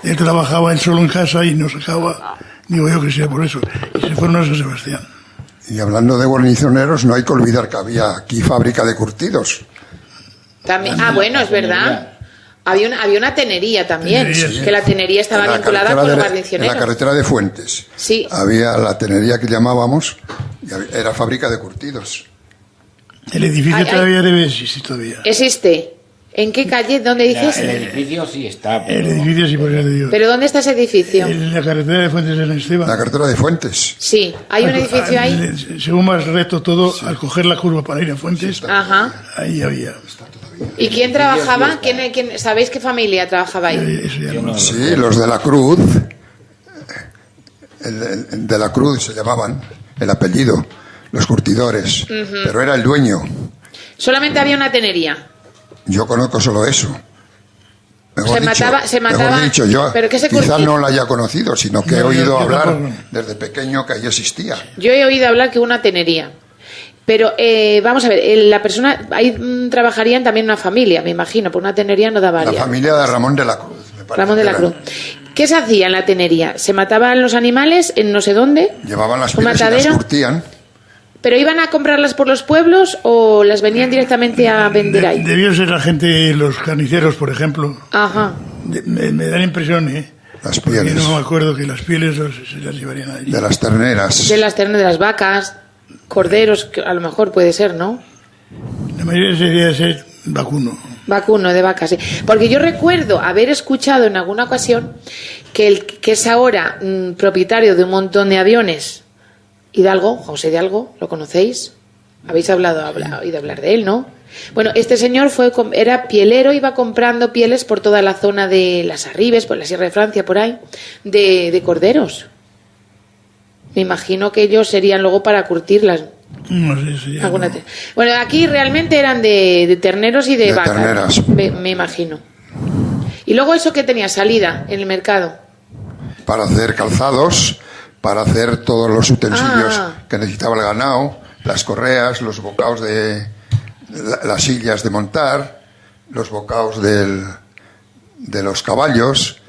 él trabajaba él solo en casa y no sacaba, digo yo que sea por eso. Y se fueron a San Sebastián. Y hablando de guarnicioneros, no hay que olvidar que había aquí fábrica de curtidos. También, bueno, es verdad. Había una tenería también, Tenería, sí. que la tenería estaba En la vinculada carretera con el de- guarnicionero. En la carretera de Fuentes. Sí. Había la tenería que llamábamos, y era fábrica de curtidos. El edificio Ay, todavía debe existir todavía. ¿Existe? ¿En qué calle? ¿Dónde dices? El edificio sí está, El pero... edificio sí, porque te digo. ¿Pero dónde está ese edificio? En la carretera de Fuentes de San Esteban. La carretera de Fuentes. Sí, hay un edificio ahí. Según más recto todo, al coger la curva para ir a Fuentes, Ajá. ahí había. ¿Y quién trabajaba? ¿Quién, ¿Sabéis qué familia trabajaba ahí? Eso ya no. Sí, los de la Cruz. El de la Cruz se llamaban, el apellido, los curtidores. Pero era el dueño. Solamente había una tenería. Yo conozco solo eso. Mejor Se mataba, mejor dicho, yo ¿pero qué se quizás curtía? no la haya conocido, sino que he No, oído yo hablar tampoco. desde pequeño que ahí existía. Yo he oído hablar que una tenería. Pero vamos a ver, la persona, ahí trabajarían también una familia, me imagino, porque una tenería no da La varias. familia de Ramón de la Cruz, me parece Ramón de que la era. Cruz. ¿Qué se hacía en la tenería? ¿Se mataban los animales en no sé dónde? Llevaban las ¿Un pieles y las matadero? curtían. ¿Pero iban a comprarlas por los pueblos o las venían directamente a vender ahí? Debió ser la gente, los carniceros, por ejemplo. Ajá. Me da la impresión, Las porque pieles. no me acuerdo que las pieles se las llevarían allí. De las terneras. De las ternas de las vacas, corderos, que a lo mejor puede ser, ¿no? La mayoría sería ser vacuno. Vacuno, de vacas, sí. Porque yo recuerdo haber escuchado en alguna ocasión que el que es ahora propietario de un montón de aviones, Hidalgo, José Hidalgo, ¿lo conocéis? Habéis oído hablar de él, ¿no? Bueno, este señor era pielero, iba comprando pieles por toda la zona de las Arribes, por la Sierra de Francia, por ahí, de corderos. Me imagino que ellos serían luego para curtirlas. No sé si ya Alguna no. Bueno, aquí realmente eran de terneros y de vacas. terneras. Me imagino. Y luego eso que tenía salida en el mercado. Para hacer calzados, para hacer todos los utensilios que necesitaba el ganado, las correas, los bocaos las sillas de montar, los bocaos de los caballos,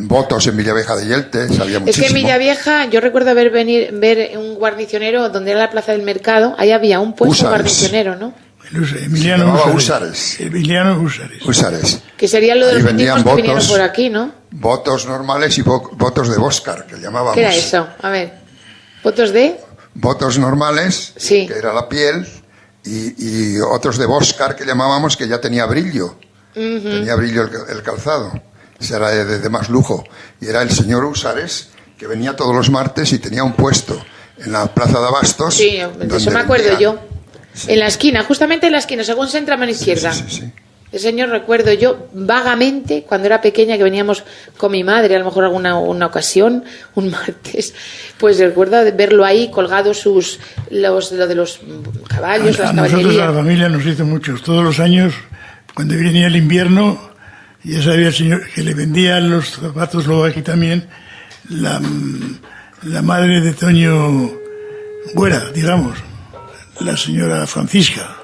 botos en Villavieja de Yeltes, había Es muchísimo. que en Villavieja, yo recuerdo ver un guarnicionero donde era la plaza del mercado, ahí había un puesto Húsares. guarnicionero, ¿no? Emiliano Se llamaba Húsares. Emiliano Húsares. Húsares. Que serían lo de Ahí los vendían últimos que vinieron botos. por aquí, ¿no? Botos normales y votos de Boscar, que llamábamos. ¿Qué era eso? A ver. ¿Fotos de? Votos normales, Sí. que era la piel, y otros de Boscar, que llamábamos, que ya tenía brillo. Tenía brillo el calzado. Ese era de más lujo. Y era el señor Húsares, que venía todos los martes y tenía un puesto en la plaza de Abastos. Sí, de eso donde me acuerdo vendía- yo. Sí. En la esquina, justamente en la esquina, según se entra a mano izquierda. Sí. El señor recuerdo yo vagamente cuando era pequeña que veníamos con mi madre, a lo mejor una ocasión, un martes, pues recuerdo verlo ahí colgado lo de los caballos, las A nosotros, a la caballerías. familia, nos hizo muchos. Todos los años, cuando venía el invierno, ya sabía el señor que le vendían los zapatos, luego aquí también, la madre de Toño Güera, digamos, la señora Francisca,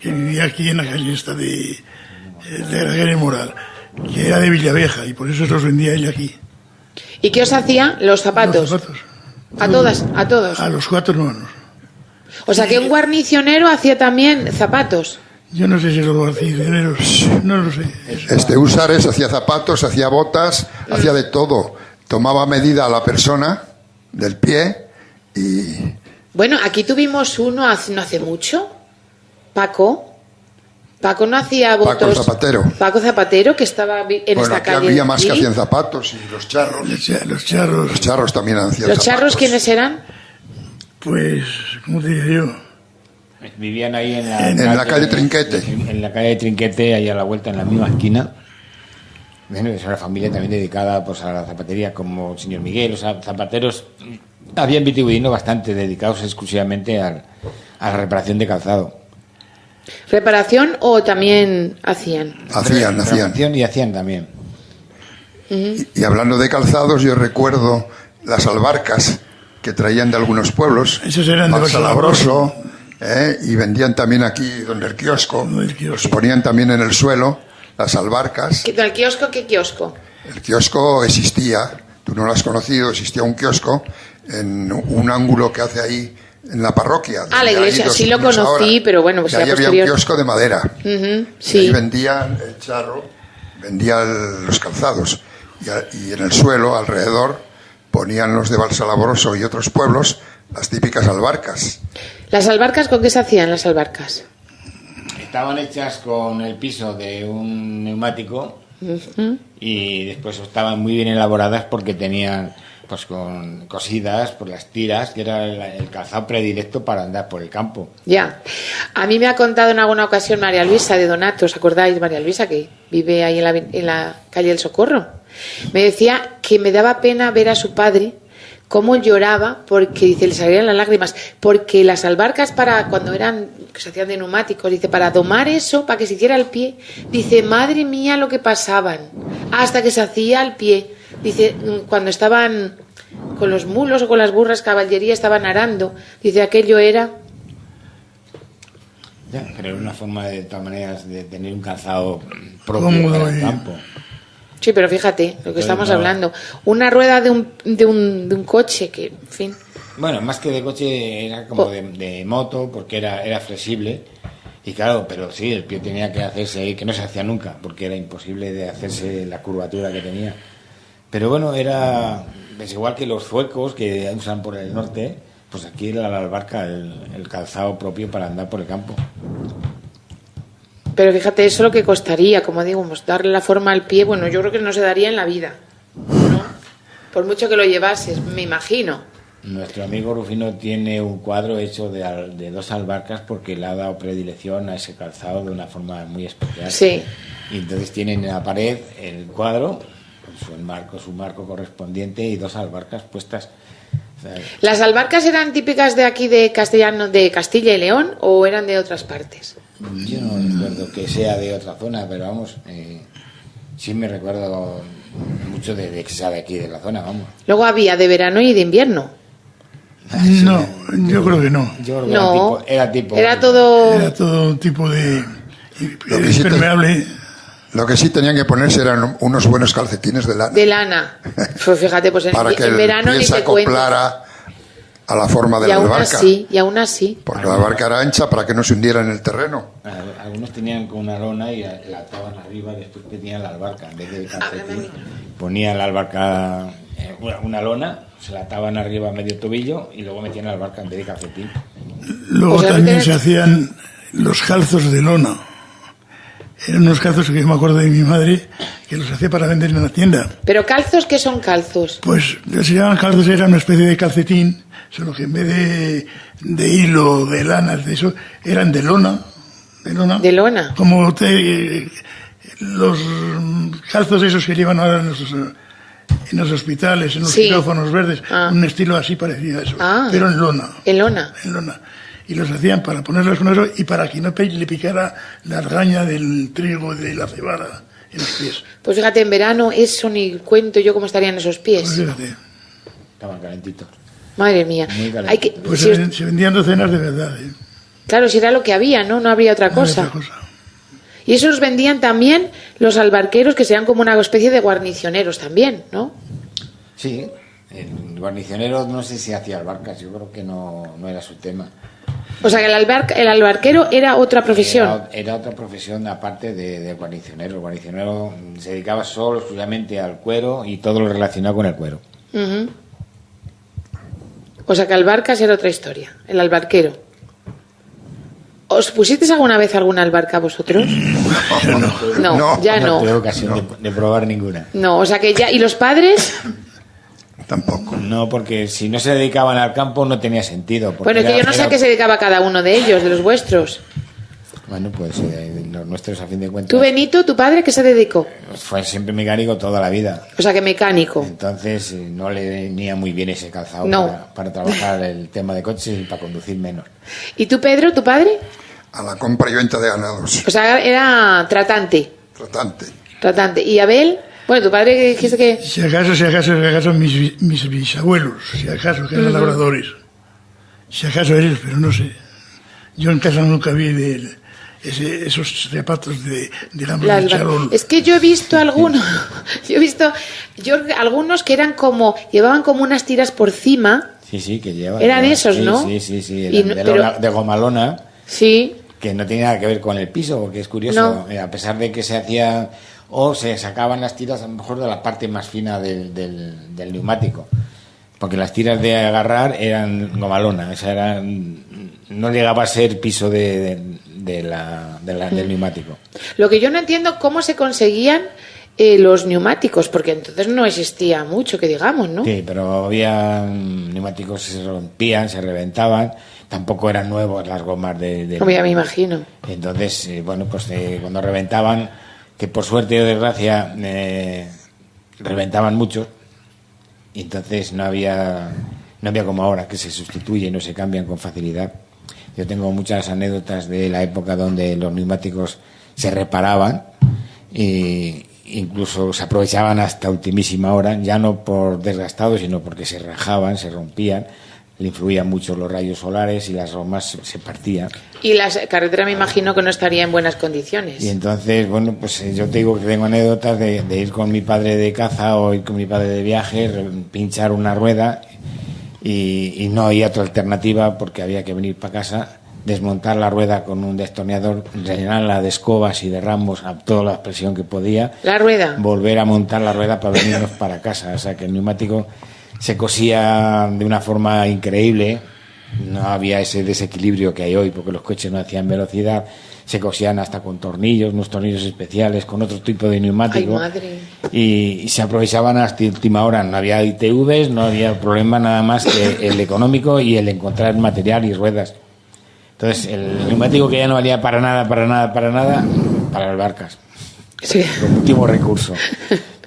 que vivía aquí en la calle esta de la calle Moral, que era de Villavieja, y por eso los vendía ella aquí. ¿Y qué os hacía? Los zapatos. Los zapatos. A todas, a todos. A los 4 hermanos. O sea que un guarnicionero hacía también zapatos. Yo no sé si los guarnicioneros, no lo sé. Este Húsares hacía zapatos, hacía botas, hacía de todo. Tomaba medida a la persona del pie y Bueno, aquí tuvimos uno no hace mucho, Paco. Paco no hacía Paco votos. Zapatero. Paco Zapatero, que estaba en bueno, esta aquí calle. había más que aquí. hacían zapatos y los charros. Los charros, Los charros también hacían ¿Los zapatos. charros quiénes eran? pues, ¿cómo te diría yo? Vivían ahí En la calle Trinquete. En la calle Trinquete, ahí a la vuelta, en la misma esquina. Bueno, es una familia también dedicada pues, a la zapatería, como el señor Miguel. Los zapateros había en Vitigudino bastante dedicados exclusivamente a la reparación de calzado. ¿Reparación o también hacían? Hacían. Reparación y hacían también. Y hablando de calzados, yo recuerdo las albarcas que traían de algunos pueblos. Esos eran de Valsalabroso, y vendían también aquí donde el kiosco. Los ponían también en el suelo, las albarcas. ¿El kiosco qué kiosco? El kiosco existía, tú no lo has conocido, existía un kiosco en un ángulo que hace ahí en la parroquia. Ah, la donde hay iglesia, dos sí lo siglos conocí, ahora. pero bueno, pues Y era ahí había un posterior. kiosco de madera. Ujú, Y sí. ahí vendían el charro, vendían los calzados. Y en el suelo, alrededor, ponían los de Valsalabroso y otros pueblos las típicas albarcas. ¿Las albarcas con qué se hacían las albarcas? Estaban hechas con el piso de un neumático y después estaban muy bien elaboradas porque tenían pues con cosidas por las tiras, que era el calzado predilecto para andar por el campo. Ya. A mí me ha contado en alguna ocasión María Luisa de Donato, ¿os acordáis? María Luisa, que vive ahí en la calle del Socorro. Me decía que me daba pena ver a su padre cómo lloraba porque, dice, le salían las lágrimas, porque las albarcas para cuando que se hacían de neumáticos, dice, para domar eso, para que se hiciera el pie, dice, madre mía lo que pasaban, hasta que se hacía el pie. Dice, cuando estaban con los mulos o con las burras caballería, estaban arando, dice, aquello era... Ya, pero era una forma de todas maneras de tener un calzado propio Cómodo para el y- campo. Sí, pero fíjate lo que estamos no. hablando. Una rueda de un coche que, en fin. Bueno, más que de coche era como Oh. de moto, porque era flexible. Y claro, pero sí, el pie tenía que hacerse ahí, que no se hacía nunca, porque era imposible de hacerse la curvatura que tenía. Pero bueno, es igual que los zuecos que usan por el norte, pues aquí era la albarca, el calzado propio para andar por el campo. Pero fíjate, eso lo que costaría, como digo, pues darle la forma al pie, bueno, yo creo que no se daría en la vida, ¿no? Por mucho que lo llevases, me imagino. Nuestro amigo Rufino tiene un cuadro hecho de 2 albarcas porque le ha dado predilección a ese calzado de una forma muy especial. Sí. Y entonces tienen en la pared el cuadro, con su marco correspondiente y 2 albarcas puestas. O sea, ¿Las albarcas eran típicas de aquí de Castilla y León o eran de otras partes? yo no recuerdo que sea de otra zona, pero vamos, sí me recuerdo mucho de que sea de aquí, de la zona, vamos. Luego había de verano y de invierno. No, yo creo que no. Yo creo que No, era tipo. era todo... Era todo un tipo de Lo que sí te- impermeable. Lo que sí tenían que ponerse eran unos buenos calcetines de lana. de lana. Pues fíjate, pues Para que en el verano pie ni se te cuento. acoplara a la forma de Y la aún barca. así, y aún así. Porque la barca era ancha para que no se hundiera en el terreno. Algunos tenían con una lona y la ataban arriba, después tenían la albarca, en vez de calcetín. Ponían la albarca, una lona, se la ataban arriba a medio tobillo y luego metían la albarca en vez de calcetín. Luego O sea, también que- se hacían los calzos de lona. Eran unos calzos que yo me acuerdo de mi madre que los hacía para vender en la tienda. Pero calzos, ¿qué son calzos? Pues se llamaban calzos, era una especie de calcetín, solo que en vez de hilo, de lana, de eso, eran de lona. De lona. De lona. Como los calzos esos que llevan ahora en los hospitales, en los Sí. quirófanos verdes, Ah. un estilo así parecido a eso, Ah. pero en lona. En lona. En lona. Y los hacían para ponerlos con eso y para que no le picara la argaña del trigo, de la cebada en los pies. Pues fíjate, en verano eso ni cuento yo cómo estarían esos Pues pies. fíjate, Estaban calentitos. Madre mía. Muy caliente. Hay que, pues si os- se vendían docenas de verdad. claro, si era lo que había, ¿no? No habría otra No había cosa. otra cosa. Y eso los vendían también los albarqueros, que sean como una especie de guarnicioneros también, ¿no? Sí, el guarnicionero no sé si hacía albarcas, yo creo que no era su tema. O sea que el albarquero era otra profesión. Era otra profesión aparte del guarnicionero. El guarnicionero se dedicaba solo, exclusivamente al cuero y todo lo relacionado con el cuero. Ujú. O sea que albarcas era otra historia, el albarquero. ¿Os pusisteis alguna vez alguna albarca vosotros? No, No. ya No no. tuve ocasión de probar ninguna. No, o sea que ya... ¿Y los padres? Tampoco. No, porque si no se dedicaban al campo no tenía sentido. porque Bueno, que yo no sé a qué se dedicaba cada uno de ellos, de los vuestros. Bueno, pues los nuestros a fin de cuentas. ¿Tú, Benito, tu padre, qué se dedicó? Fue siempre mecánico toda la vida. O sea que mecánico. Entonces no le venía muy bien ese calzado No. para trabajar el tema de coches y para conducir menos. ¿Y tú, Pedro, tu padre? A la compra y venta de ganados. O sea, era tratante. Tratante. Tratante. ¿Y Abel? Bueno, tu padre dijiste que... Si acaso mis bisabuelos, si acaso, que eran labradores. Si acaso ellos, pero no sé. Yo en casa nunca vi esos zapatos de hambre Las de charol. Es que yo he visto algunos, algunos que eran como, llevaban como unas tiras por cima, Sí, que lleva. Eran esos, sí, ¿no? Sí. Y Eran no- de, pero- de gomalona, sí, que no tenía nada que ver con el piso, porque es curioso. No. A pesar de que se hacía, o se sacaban las tiras a lo mejor de la parte más fina del neumático. Porque las tiras de agarrar eran gomalona, o sea, no llegaba a ser piso del neumático. lo que yo no entiendo cómo se conseguían los neumáticos, porque entonces no existía mucho que digamos, ¿no? Sí, pero había neumáticos que se rompían, se reventaban, tampoco eran nuevos las gomas de Como ya me imagino. Entonces, bueno, pues cuando reventaban, que por suerte o desgracia reventaban mucho, y entonces no había como ahora, que se sustituyen o se cambian con facilidad. Yo tengo muchas anécdotas de la época donde los neumáticos se reparaban e incluso se aprovechaban hasta ultimísima hora, ya no por desgastados, sino porque se rajaban, se rompían. le influían mucho los rayos solares y las romas se partían. Y la carretera me imagino que no estaría en buenas condiciones. Y entonces, bueno, pues yo te digo que tengo anécdotas de ir con mi padre de caza o ir con mi padre de viaje, pinchar una rueda y no había otra alternativa porque había que venir para casa, desmontar la rueda con un destornillador, rellenarla de escobas y de ramos a toda la presión que podía. ¿La rueda? Volver a montar la rueda para venirnos para casa. O sea que el neumático se cosía de una forma increíble. No había ese desequilibrio que hay hoy porque los coches no hacían velocidad. Se cosían hasta con tornillos, unos tornillos especiales, con otro tipo de neumático. Ay, madre. Y se aprovechaban hasta última hora. No había ITVs, no había problema nada más que el económico y el encontrar material y ruedas. Entonces, el neumático que ya no valía para nada, para las barcas. Sí. Como último recurso.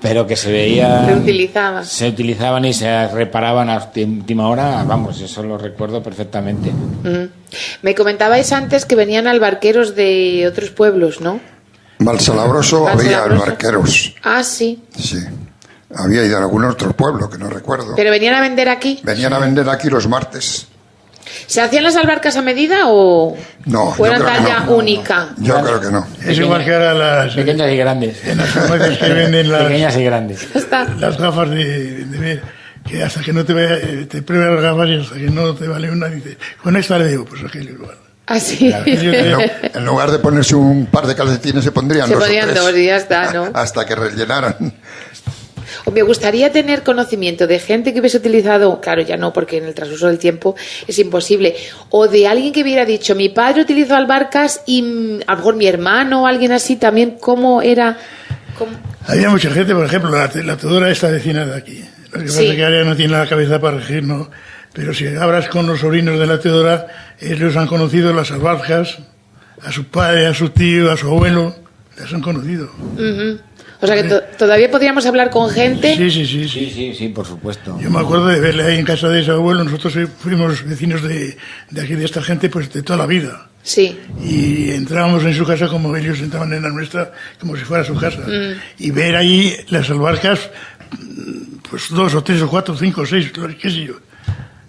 Pero que se veía... Se utilizaban y se reparaban a última hora, vamos, eso lo recuerdo perfectamente. Me comentabais antes que venían albarqueros de otros pueblos, ¿no? Valsalabroso había albarqueros. Ah, sí. Sí. Había ido a algún otro pueblo que no recuerdo. ¿Pero venían a vender aquí? Venían a vender aquí los martes. ¿Se hacían las albarcas a medida o no, eran talla única? Yo creo que no. Es igual que ahora las pequeñas y grandes. En las farmacias que venden las pequeñas y grandes. Las gafas de ver, que hasta que no te pruebas las gafas y hasta que no te vale una, dices, con esta le digo, pues aquel igual. Ah, sí. Claro. En lugar de ponerse un par de calcetines se pondrían dos y ya está, ¿no? Hasta que rellenaran. O me gustaría tener conocimiento de gente que hubiese utilizado, claro, ya no, porque en el transcurso del tiempo es imposible, o de alguien que hubiera dicho, mi padre utilizó albarcas y a lo mejor mi hermano o alguien así también, ¿cómo era? Había mucha gente, por ejemplo, la Teodora esta vecina de aquí. Lo que pasa es que ahora no tiene la cabeza para regir, ¿no? Pero si hablas con los sobrinos de la Teodora, ellos han conocido las albarcas, a su padre, a su tío, a su abuelo, las han conocido. O sea que todavía podríamos hablar con gente. Sí, por supuesto. Yo me acuerdo de verle ahí en casa de ese abuelo. Nosotros fuimos vecinos de aquí, de esta gente, pues de toda la vida. Sí. Y entrábamos en su casa como ellos entraban en la nuestra, como si fuera su casa. Y ver ahí las albarcas, pues 2 o 3 o 4 o 5 o 6, qué sé yo.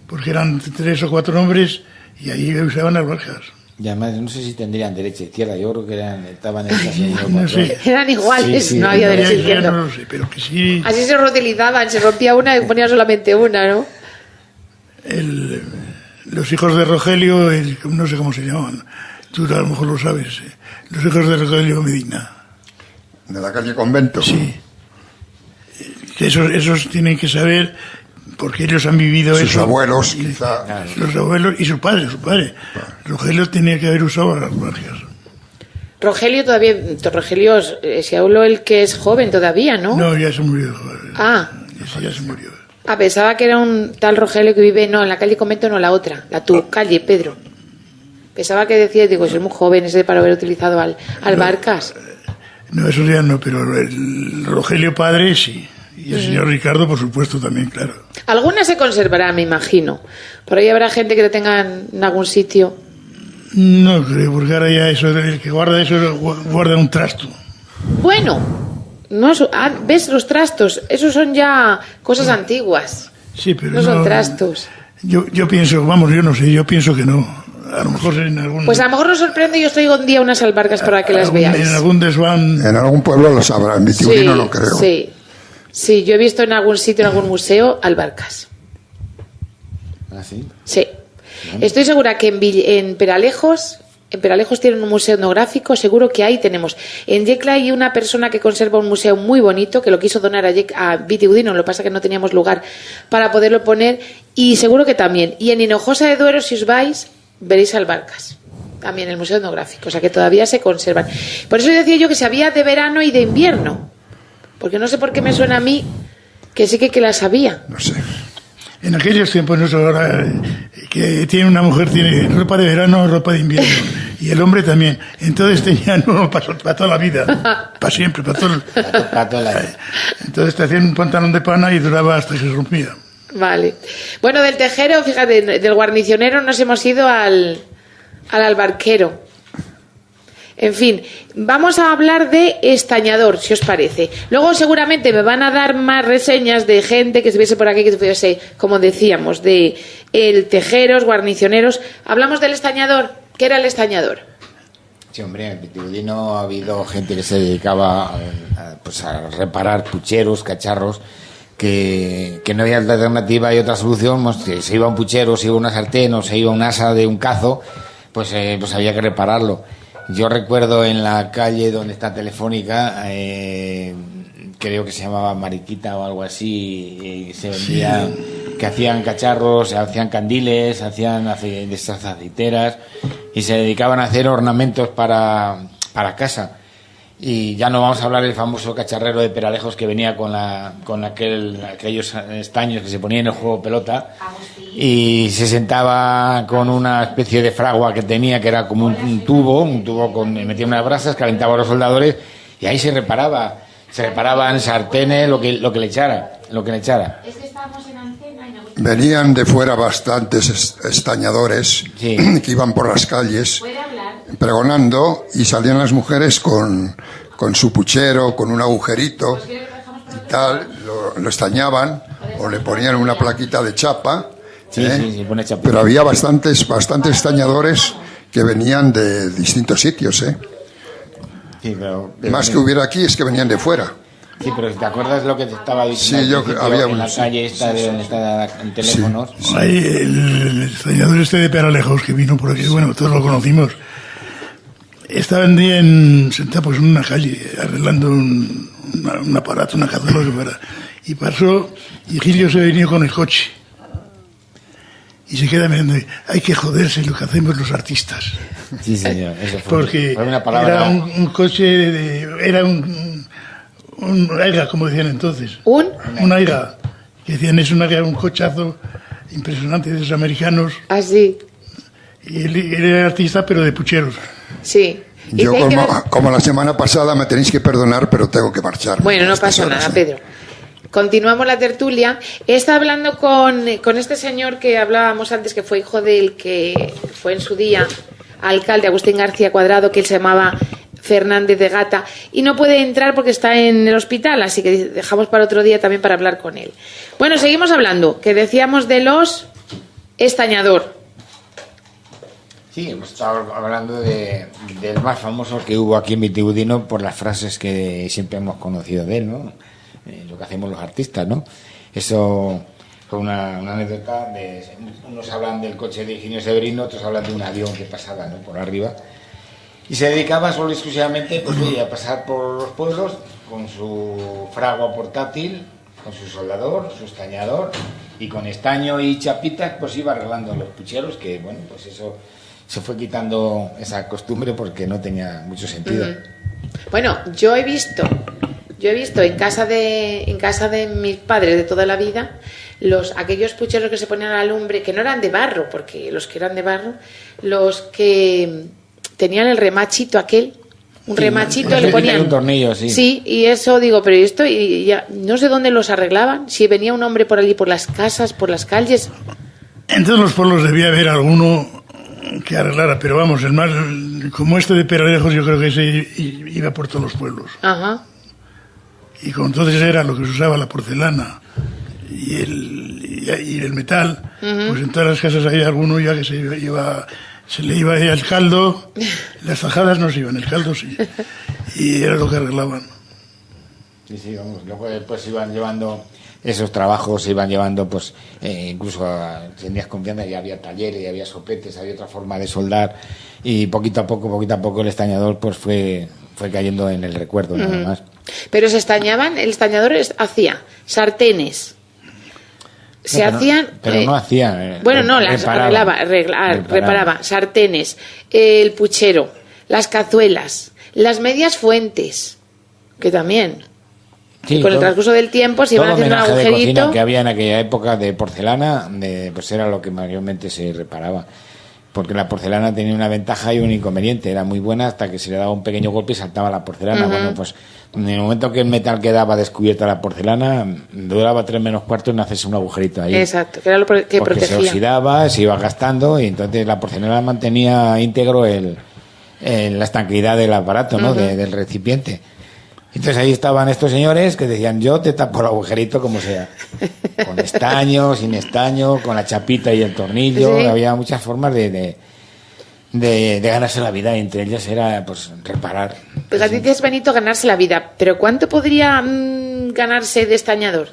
Porque eran 3 o 4 hombres y ahí usaban albarcas. Y además, no sé si tendrían derecha e izquierda, yo creo que estaban en esa no sé. Eran iguales, no había derecha e izquierda. No lo sé, pero que sí. Así se reutilizaban, se rompía una y ponía solamente una, ¿no? Los hijos de Rogelio, no sé cómo se llamaban, tú a lo mejor lo sabes, los hijos de Rogelio Medina. ¿De la calle Convento? Sí. Esos tienen que saber, porque ellos han vivido sus eso. Sus abuelos, quizá. Los abuelos y su padre. Claro. Rogelio tenía que haber usado las albarcas. Rogelio se habló el que es joven todavía, ¿no? No, ya se murió. Ah. Ya se murió. Ah, pensaba que era un tal Rogelio que vive, no, en la calle Convento, no, la otra, tu calle, Pedro. Pensaba que decía, digo, soy muy joven ese para haber utilizado albarcas. No, eso ya no, pero el Rogelio padre sí. Y el señor Ricardo, por supuesto, también, claro. Algunas se conservarán, me imagino. Por ahí habrá gente que lo tenga en algún sitio. No creo, porque ahora ya el que guarda eso guarda un trasto. Bueno, no, ¿ves los trastos? Esos son ya cosas antiguas. Sí, pero no son trastos. Yo pienso, yo no sé, yo pienso que no. A lo mejor en algún... Pues a lo mejor nos sorprende y os traigo un día unas albarcas para que las veáis. En algún desván... En algún pueblo lo sabrá, en Vitiurino no creo. Sí, yo he visto en algún sitio, en algún museo, albarcas. ¿Ah, sí? Sí. Estoy segura que en Peralejos tienen un museo etnográfico, seguro que ahí tenemos. En Yecla hay una persona que conserva un museo muy bonito, que lo quiso donar a Vitiudino, lo que pasa es que no teníamos lugar para poderlo poner, y seguro que también. Y en Hinojosa de Duero, si os vais, veréis albarcas. También el museo etnográfico, o sea que todavía se conservan. Por eso decía yo que se había de verano y de invierno. Porque no sé por qué me suena a mí que sí que las había. No sé. En aquellos tiempos, no ahora, que tiene una mujer, tiene ropa de verano, ropa de invierno. Y el hombre también. Entonces tenían uno para toda la vida. Para siempre, para todo la vida. Entonces te hacían un pantalón de pana y duraba hasta que se rompía. Vale. Bueno, del tejero, fíjate, del guarnicionero nos hemos ido al albarquero. En fin, vamos a hablar de estañador, si os parece. Luego seguramente me van a dar más reseñas de gente que estuviese por aquí, que estuviese, como decíamos, de el tejeros, guarnicioneros. Hablamos del estañador. ¿Qué era el estañador? Sí, hombre, en Vitigudino ha habido gente que se dedicaba a reparar pucheros, cacharros, que no había alternativa y otra solución, pues, que se iba un puchero, se iba una sartén o se iba un asa de un cazo, pues había que repararlo. Yo recuerdo en la calle donde está Telefónica, creo que se llamaba Mariquita o algo así, y se vendía, que hacían cacharros, hacían candiles, hacían de estas aceiteras, y se dedicaban a hacer ornamentos para casa. Y ya no vamos a hablar del famoso cacharrero de Peralejos que venía con aquellos estaños que se ponían en el juego pelota, y se sentaba con una especie de fragua que tenía, que era como un tubo metía unas brasas, calentaba a los soldadores, y ahí se reparaban sartenes, lo que le echara. Es que estábamos en antena y me gusta. Venían de fuera bastantes estañadores, sí, que iban por las calles ¿Puede hablar? pregonando, y salían las mujeres con su puchero, con un agujerito y tal, lo estañaban o le ponían una plaquita de chapa. Sí, sí, pone chapita. Pero había bastantes estañadores que venían de distintos sitios, Sí, pero más que hubiera aquí es que venían de fuera. Sí, pero ¿te acuerdas lo que te estaba diciendo? Sí, yo al principio, había en la un- calle esta de donde está en teléfonos. Sí. Hay el estañador este de Peralejos que vino por aquí, bueno, todos lo conocimos. Estaba un día sentado pues, en una calle arreglando un aparato, una cazuela que fuera. Y pasó, y Gilio se venía con el coche. Y se queda mirando, hay que joderse lo que hacemos los artistas. Sí, señor. Eso fue, Porque fue una palabra. era un coche, era un aiga, como decían entonces. Un aiga. Que decían, es un cochazo impresionante de los americanos. Así, Y él era artista, pero de pucheros. sí. Y Yo, si hay que como la semana pasada, me tenéis que perdonar, pero tengo que marchar. Bueno, no pasa nada, Pedro. Continuamos la tertulia. He estado hablando con este señor que hablábamos antes, que fue hijo del que fue en su día alcalde, Agustín García Cuadrado, que él se llamaba Fernández de Gata, y no puede entrar porque está en el hospital, así que dejamos para otro día también para hablar con él. Bueno, seguimos hablando, que decíamos de los estañador. Sí, hemos estado hablando del más famoso que hubo aquí en Vitigudino por las frases que siempre hemos conocido de él, ¿no? Lo que hacemos los artistas, ¿no? Eso fue una anécdota. Unos hablan del coche de Higinio Severino, otros hablan de un avión que pasaba, ¿no?, por arriba. Y se dedicaba solo y exclusivamente pues, a pasar por los pueblos con su fragua portátil, con su soldador, su estañador, y con estaño y chapitas pues iba arreglando los pucheros, que bueno, pues eso se fue quitando esa costumbre porque no tenía mucho sentido. Bueno, yo he visto en casa de mis padres de toda la vida aquellos pucheros que se ponían a la lumbre, que no eran de barro, porque los que eran de barro, los que tenían el remachito aquel, un remachito, le ponían un tornillo, sí. Sí, y eso digo, pero esto, y ya no sé dónde los arreglaban, si venía un hombre por allí, por las casas, por las calles. En todos los pueblos debía haber alguno que arreglara, pero vamos, el más, como este de Peralejos, yo creo que ese iba por todos los pueblos. Ajá. Y como entonces era lo que se usaba, la porcelana y el metal, pues en todas las casas había alguno ya que se le iba el caldo, las tajadas no se iban, el caldo sí, y era lo que arreglaban. Sí, sí, vamos, luego después iban llevando esos trabajos, se iban llevando pues incluso tenías confianza, ya había talleres, ya había sopetes, había otra forma de soldar, y poquito a poco el estañador pues fue cayendo en el recuerdo, nada más. Pero se estañaban, el estañador hacía sartenes. Pero no hacía. Bueno, no, las reparaba. Sartenes, el puchero, las cazuelas, las medias fuentes, que también. Sí, con el transcurso del tiempo se iban todo haciendo un homenaje de agujerito. cocina que había en aquella época de porcelana, pues era lo que mayormente se reparaba. Porque la porcelana tenía una ventaja y un inconveniente. Era muy buena hasta que se le daba un pequeño golpe y saltaba la porcelana. Bueno, pues en el momento que el metal quedaba descubierta la porcelana, duraba 3 menos cuarto en hacerse un agujerito ahí. Exacto, que era lo que porque protegía. se oxidaba, se iba gastando, y entonces la porcelana mantenía íntegro el la estanqueidad del aparato, ¿no? Del recipiente. Entonces ahí estaban estos señores que decían, yo te tapo el agujerito como sea. Con estaño, sin estaño, con la chapita y el tornillo. Sí. Había muchas formas de ganarse la vida, y entre ellas era pues reparar. Pues a ti te es bonito ganarse la vida, pero ¿cuánto podría ganarse de estañador?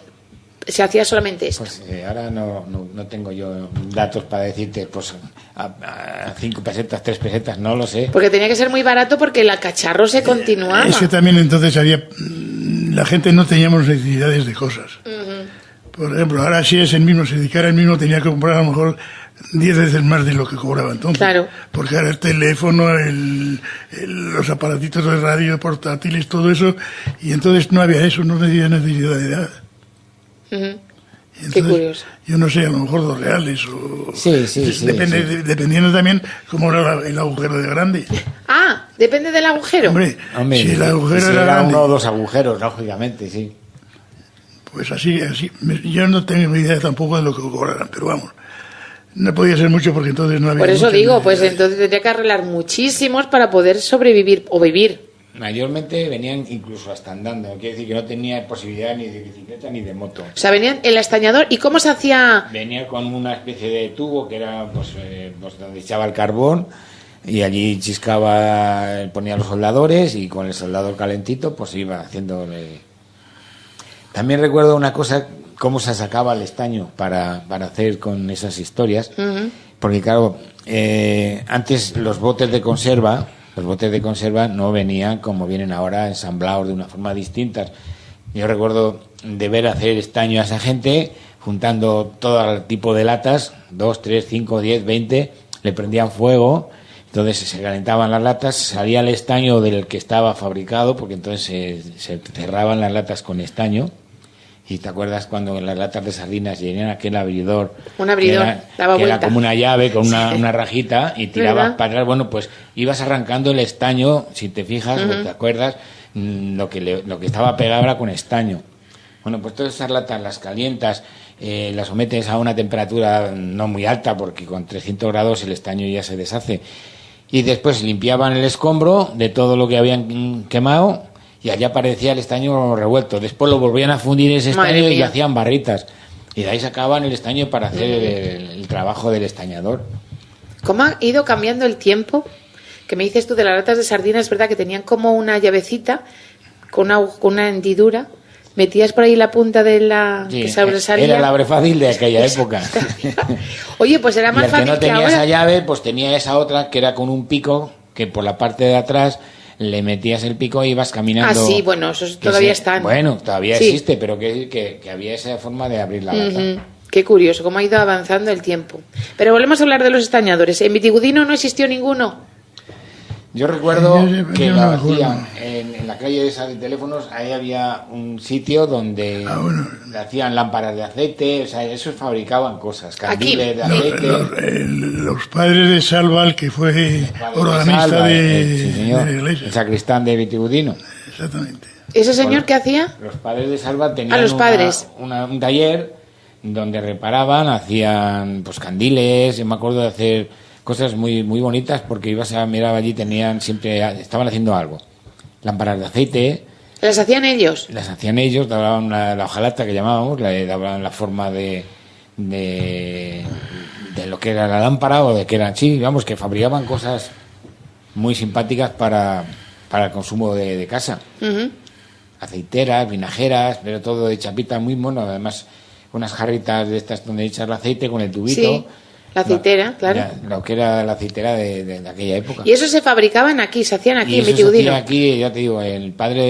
Se hacía solamente esto. Pues ahora no tengo yo datos para decirte, pues a 5 pesetas, 3 pesetas, no lo sé. Porque tenía que ser muy barato porque el cacharro se continuaba. Es que también entonces la gente no teníamos necesidades de cosas. Por ejemplo, ahora si es el mismo, se dedicara el mismo, tenía que comprar a lo mejor 10 veces más de lo que cobraba entonces. Claro. Porque ahora el teléfono, los aparatitos de radio, portátiles, todo eso, y entonces no había eso, no había necesidad de nada. Y entonces, Qué curioso. yo no sé, a lo mejor 2 reales o... Sí, Dependiendo también cómo era el agujero de grande. Ah, depende del agujero. Hombre, Hombre, si el agujero si era era grande, 1 o 2 agujeros, lógicamente, sí. pues así. Yo no tengo idea tampoco de lo que cobrarán, pero vamos, no podía ser mucho porque entonces no había... Por eso muchas digo, pues necesidades. entonces tendría que arreglar muchísimos para poder sobrevivir o vivir. Mayormente venían incluso hasta andando, quiere decir que no tenía posibilidad ni de bicicleta ni de moto. O sea, venían el estañador. ¿Y cómo se hacía? Venía con una especie de tubo que era pues donde echaba el carbón, y allí chiscaba, ponía los soldadores, y con el soldador calentito pues iba haciéndole. También recuerdo una cosa, cómo se sacaba el estaño para hacer con esas historias, porque claro, antes los botes de conserva no venían como vienen ahora, ensamblados de una forma distinta. Yo recuerdo de ver hacer estaño a esa gente, juntando todo el tipo de latas, 2, 3, 5, 10, 20, le prendían fuego, entonces se calentaban las latas, salía el estaño del que estaba fabricado, porque entonces se cerraban las latas con estaño. Y te acuerdas cuando en las latas de sardinas tenían aquel abridor. Un abridor, daba que era vuelta. como una llave con una rajita, y tirabas ¿Verdad? para atrás. Bueno, pues ibas arrancando el estaño, si te fijas, o te acuerdas, lo que estaba pegado era con estaño. Bueno, pues todas esas latas las calientas, las sometes a una temperatura no muy alta, porque con 300 grados el estaño ya se deshace. Y después limpiaban el escombro de todo lo que habían quemado, y allá aparecía el estaño revuelto. Después lo volvían a fundir ese Madre estaño y mía. hacían barritas. Y de ahí sacaban el estaño para hacer el trabajo del estañador. ¿Cómo ha ido cambiando el tiempo? Que me dices tú de las latas de sardinas, es verdad que tenían como una llavecita con una hendidura. Metías por ahí la punta de la Sí, que sobresalía. era el abre fácil de aquella época. Oye, pues era Y más el que fácil no tenía ahora. esa llave, pues tenía esa otra que era con un pico, que por la parte de atrás le metías el pico y ibas caminando. Ah, sí, bueno, esos Que todavía se- están. Bueno, todavía Sí. existe, pero que había esa forma de abrir la lata. Ujú. Qué curioso, cómo ha ido avanzando el tiempo. Pero volvemos a hablar de los estañadores. En Vitigudino no existió ninguno. Yo recuerdo que yo lo no me acuerdo. hacían en la calle esa de teléfonos, ahí había un sitio donde bueno. le hacían lámparas de aceite, o sea, esos fabricaban cosas, Aquí, candiles de aceite. Los padres de Salval, que fue organista Salva, de, sí, señor, de la el iglesia. sacristán de Vitigudino. Exactamente. ¿Ese señor Bueno, qué hacía? Los padres de Salva tenían los padres. un taller donde reparaban, hacían pues candiles. Yo me acuerdo de hacer cosas muy muy bonitas, porque ibas a mirar allí, estaban haciendo algo. Lámparas de aceite, ¿Las hacían ellos? las hacían ellos, daban la hojalata que llamábamos, le daban la forma de lo que era la lámpara, o de que eran, sí, vamos, que fabricaban cosas muy simpáticas para el consumo de casa. Ujú. Aceiteras, vinajeras, pero todo de chapita, muy mono. Además, unas jarritas de estas donde echas el aceite con el tubito. Sí, la aceitera, claro. Lo que era la aceitera de aquella época. Y eso se fabricaban aquí, se hacían aquí, Y en eso se Vitigudino. hacía aquí, ya te digo,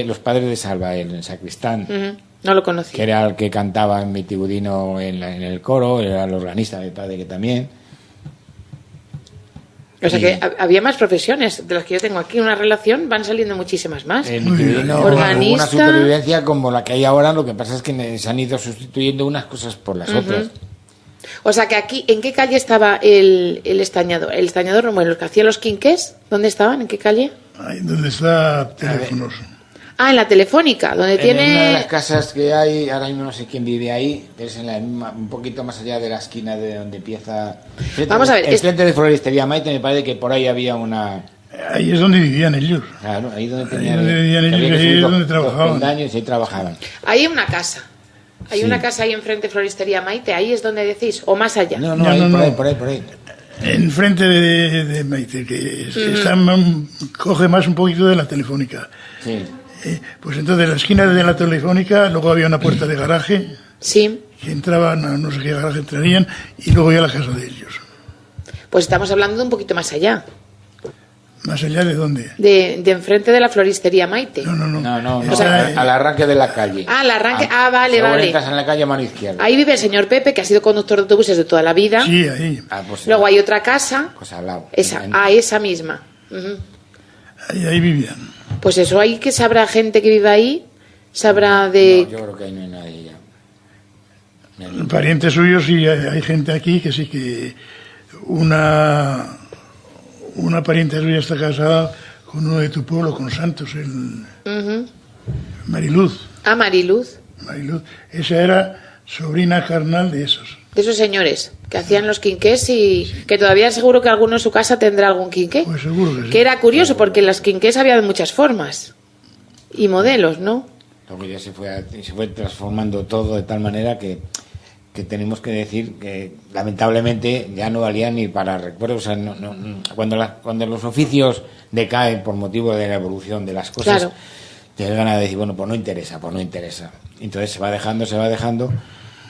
los padres de Salva, el sacristán, Ujú. No lo que conocía. era el que cantaba en Vitigudino en el coro, era el organista, mi padre que también. O sea y- que había más profesiones de las que yo tengo aquí. Una relación, van saliendo muchísimas más. En Vitigudino Organista. una supervivencia como la que hay ahora, lo que pasa es que se han ido sustituyendo unas cosas por las otras. O sea que aquí, ¿en qué calle estaba el estañador? El estañador, bueno, los que hacían los quinqués, ¿dónde estaban? ¿En qué calle? Ahí donde está teléfonos. Ah, en la Telefónica, donde En una de tiene... las casas que hay, ahora mismo no sé quién vive ahí, pero es en la misma, un poquito más allá de la esquina de donde empieza... Vamos a ver, El frente de Floristería Maite, me parece que por ahí había una Ahí es donde vivían ellos. Claro, ahí donde Ahí tenían, donde vivían ellos, había que ahí subir es donde los trabajaban. peldaños y ahí trabajaban. Hay una casa. Hay Sí. una casa ahí enfrente, Floristería Maite. Ahí es donde decís, o más allá. No, No, ahí, no, por no. ahí. Enfrente de Maite, que coge más un poquito de la Telefónica. Sí. Pues entonces, en la esquina de la Telefónica, luego había una puerta de garaje, Sí. que entraban, a no sé qué garaje entrarían, y luego ya la casa de ellos. Pues estamos hablando de un poquito más allá. ¿Más allá de dónde? De enfrente de la Floristería Maite. No, Esa, al arranque de la calle. Ah, al arranque. Vale, según vale. entras en la calle a mano izquierda. Ahí vive el señor Pepe, que ha sido conductor de autobuses de toda la vida. Sí, ahí. Pues, Luego hay otra casa. pues al lado. Esa misma. Ujú. Ahí vivían. Pues eso, ahí que sabrá gente que vive ahí, sabrá de... No, yo creo que ahí no hay nadie ya. Parientes suyos, y hay gente aquí que sí que una pariente suya está casada con uno de tu pueblo, con Santos, Ujú. Mariluz. Ah, Mariluz, Mariluz. Esa era sobrina carnal de esos. de esos señores que hacían los quinqués y que todavía seguro que alguno en su casa tendrá algún quinqué. Pues seguro que sí. Que era curioso porque en las quinqués había de muchas formas y modelos, ¿no? Luego ya se fue transformando todo de tal manera que tenemos que decir que lamentablemente ya no valía ni para recuerdos. O sea, cuando los oficios decaen por motivo de la evolución de las cosas, Claro. te dan ganas de decir, bueno, pues no interesa. Entonces se va dejando,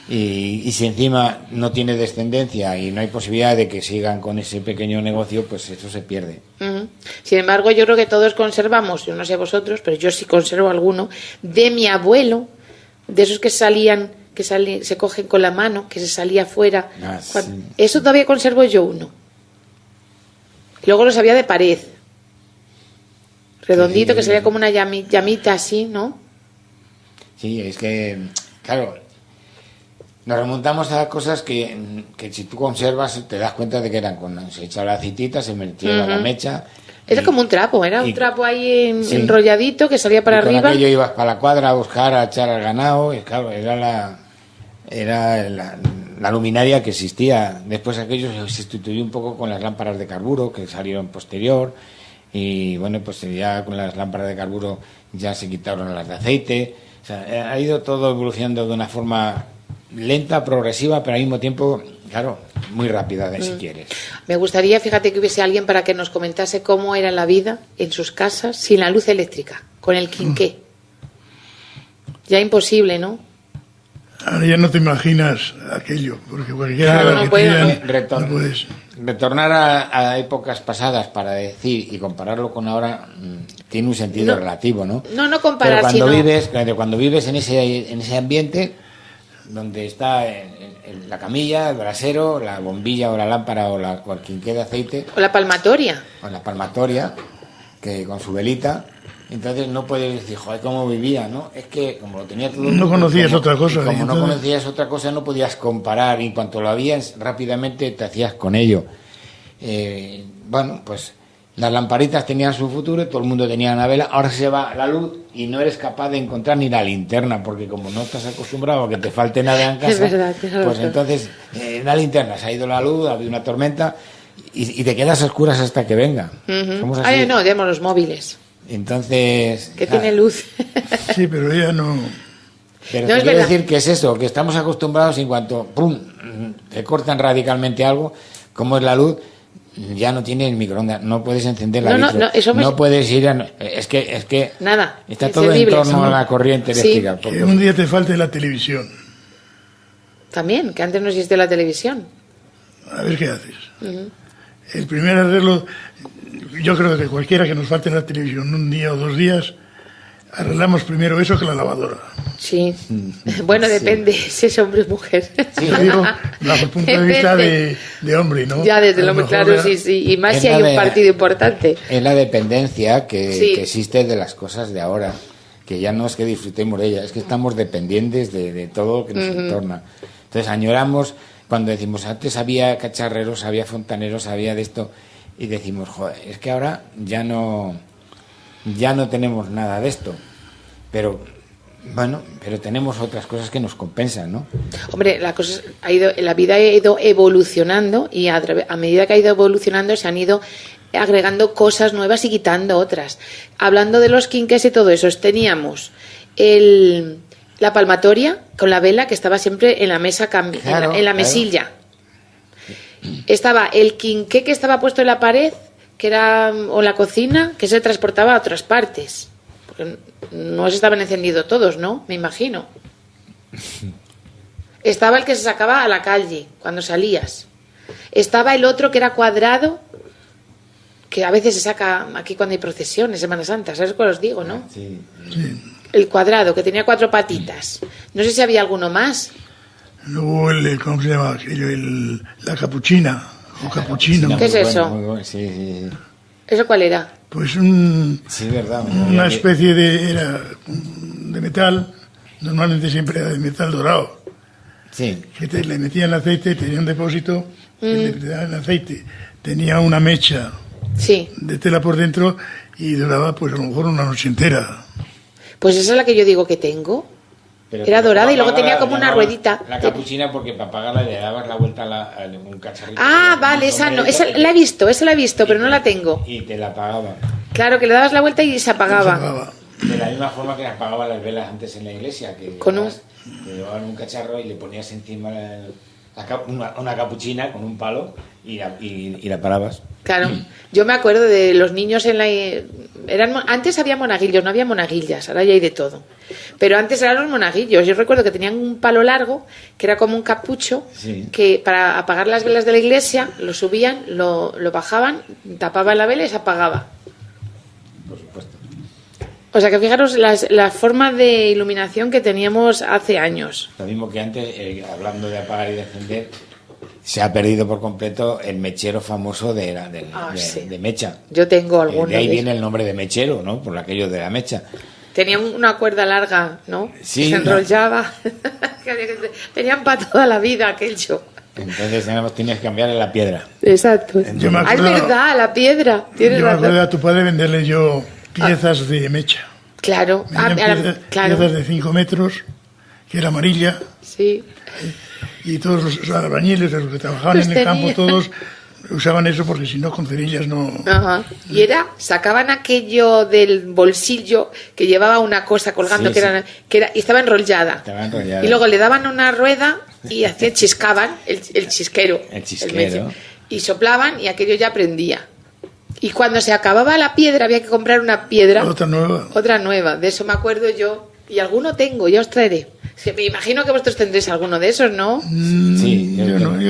y si encima no tiene descendencia y no hay posibilidad de que sigan con ese pequeño negocio, pues eso se pierde. Ujú. Sin embargo, yo creo que todos conservamos, yo no sé vosotros, pero yo sí conservo alguno, de mi abuelo, de esos que se cogen con la mano, que se salía afuera. Sí. Eso todavía conservo yo uno. Luego los había de pared. Redondito, que salía como una llamita así, ¿no? Sí, es que, claro, nos remontamos a cosas que si tú conservas te das cuenta de que eran se echaba la aceitita, se metía la mecha. Era como un trapo, era un trapo ahí sí. enrolladito que salía para y con arriba. aquello ibas para la cuadra a buscar, a echar al ganado, y claro, era la luminaria que existía. Después aquello se sustituyó un poco con las lámparas de carburo que salieron posterior, y bueno, pues ya con las lámparas de carburo ya se quitaron las de aceite. O sea, ha ido todo evolucionando de una forma lenta, progresiva, pero al mismo tiempo, claro, muy rápida, si quieres. Me gustaría, fíjate, que hubiese alguien para que nos comentase cómo era la vida en sus casas sin la luz eléctrica, con el quinqué. Ya imposible, ¿no? Ahora ya no te imaginas aquello, porque cualquiera Claro, de las no que puedo, tenían, ¿no? no puedes. Retornar a épocas pasadas para decir y compararlo con ahora tiene un sentido relativo, ¿no? No comparar, pero sino... cuando vives en ese ambiente donde está la camilla, el brasero, la bombilla o la lámpara o el quinqué de aceite O la palmatoria. o la palmatoria, que con su velita, entonces no puedes decir, joder, cómo vivía, ¿no? Es que como lo tenía todo... No conocías otra cosa, y como no entonces... conocías otra cosa, no podías comparar, y en cuanto lo habías, rápidamente te hacías con ello. Bueno, pues las lamparitas tenían su futuro, todo el mundo tenía una vela, ahora se va la luz y no eres capaz de encontrar ni la linterna, porque como no estás acostumbrado a que te falte nada en casa, Es verdad, tienes pues razón. entonces la linterna, se ha ido la luz, ha habido una tormenta, y te quedas a oscuras hasta que venga. Somos así. Ay, no, demos los móviles, Entonces... que tiene luz. Sí, pero ella no... Pero No, te es quiero verdad. decir que es eso, que estamos acostumbrados y en cuanto ¡pum! Te cortan radicalmente algo, como es la luz, ya no tiene el microondas, no puedes encender la No, vitro, eso me- no puedes ir a... Es que Nada, está todo en incendibles. torno a la corriente Sí. eléctrica. Que porque- un día te falte la televisión. También, que antes no existía la televisión. A ver qué haces. El primer arreglo, yo creo que cualquiera que nos falte la televisión un día o 2 días, arreglamos primero eso que la lavadora. Sí. Bueno, depende si es hombre o mujer. Yo digo, bajo el punto de vista de hombre, ¿no? Ya, desde A lo luego, mejor claro, ya- sí. Y más Es si la hay un de- partido importante. Es la dependencia que Sí. existe de las cosas de ahora, que ya no es que disfrutemos de ellas, es que estamos dependientes de todo lo que nos entorna. Entonces añoramos cuando decimos, antes había cacharreros, había fontaneros, había de esto, y decimos, joder, es que ahora ya no tenemos nada de esto, pero bueno, pero tenemos otras cosas que nos compensan, ¿no? Hombre, la vida ha ido evolucionando y a medida que ha ido evolucionando se han ido agregando cosas nuevas y quitando otras. Hablando de los quinqués y todo eso, teníamos la palmatoria con la vela que estaba siempre en la mesa, Claro, en la mesilla. Estaba el quinqué que estaba puesto en la pared, que era, o en la cocina, que se transportaba a otras partes. Porque no se estaban encendidos todos, ¿no? Me imagino. Estaba el que se sacaba a la calle cuando salías. Estaba el otro que era cuadrado, que a veces se saca aquí cuando hay procesiones, Semana Santa, ¿sabes cuál os digo, no? Sí. El cuadrado, que tenía 4 patitas. No sé si había alguno más. Luego ¿cómo se llama aquello? La capuchina, o capuchino. ¿Qué es eso? Muy bueno. Sí. ¿Eso cuál era? Pues Sí, verdad. una especie era de metal, normalmente siempre era de metal dorado, Sí. que le metían el aceite, tenía un depósito, y le daban el aceite, tenía una mecha Sí. de tela por dentro y duraba pues a lo mejor una noche entera. Pues esa es la que yo digo que tengo. Pero Era dorada y luego apagarla, tenía como una llamabas ruedita. La capuchina, porque para apagarla le dabas la vuelta a un cacharrito. Ah, Un vale, esa no, sombrerito esa la he visto, pero no la tengo. Y te la apagaba. Claro, que le dabas la vuelta y se Se apagaba. apagaba. De la misma forma que apagaban las velas antes en la iglesia, que Con te llevaban un cacharro y le ponías encima una capuchina con un palo y la parabas. Claro, yo me acuerdo de los niños antes había monaguillos, no había monaguillas, ahora ya hay de todo. Pero antes eran los monaguillos. Yo recuerdo que tenían un palo largo, que era como un capucho, Sí. que para apagar las velas de la iglesia lo subían, lo bajaban, tapaban la vela y se apagaba. Por supuesto. O sea que fijaros la forma de iluminación que teníamos hace años. Lo mismo que antes, hablando de apagar y de encender, se ha perdido por completo el mechero famoso de Sí. mecha. Yo tengo algunos. De ahí de viene el nombre de mechero, ¿no? Por aquello de la mecha. Tenía una cuerda larga, ¿no? Sí, Que se enrollaba. Tenían para toda la vida aquello. Entonces tenías que cambiarle la piedra. Exacto. Yo me Ah, es acuerdo- verdad, la piedra. Tienes Yo me razón. acuerdo a tu padre venderle yo piezas de mecha. Claro. Venían Claro. piezas de 5 metros, que era amarilla, Sí. y todos los albañiles, los que trabajaban Pues en el campo, tenía. todos usaban eso porque si no, con cerillas no... Ajá. Y sacaban aquello del bolsillo que llevaba una cosa colgando Sí, y estaba enrollada. Estaba enrollada. Y luego le daban una rueda y chiscaban el chisquero. El chisquero. meche. Y soplaban y aquello ya prendía. Y cuando se acababa la piedra había que comprar una piedra. Otra nueva. Otra nueva, de eso me acuerdo yo. Y alguno tengo, ya os traeré. Sí, me imagino que vosotros tendréis alguno de esos, ¿no? Sí, yo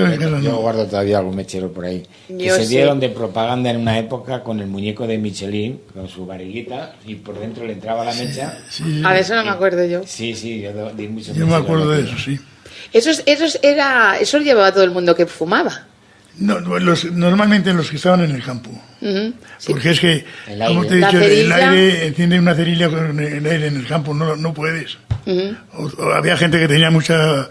en casa no. guardo todavía algún mechero por ahí. Que Yo se sí. dieron de propaganda en una época con el muñeco de Michelin, con su barriguita, y por dentro le entraba la mecha. Sí, A de eso no me acuerdo yo. Sí, yo di mucho yo me acuerdo de eso, sí. Eso lo llevaba todo el mundo que fumaba. No, normalmente los que estaban en el campo. Ujú, sí. Porque es que, El como aire. te he La dicho, el cerilla. aire, enciende una cerilla con el aire en el campo, no puedes. Ujú. O había gente que tenía mucha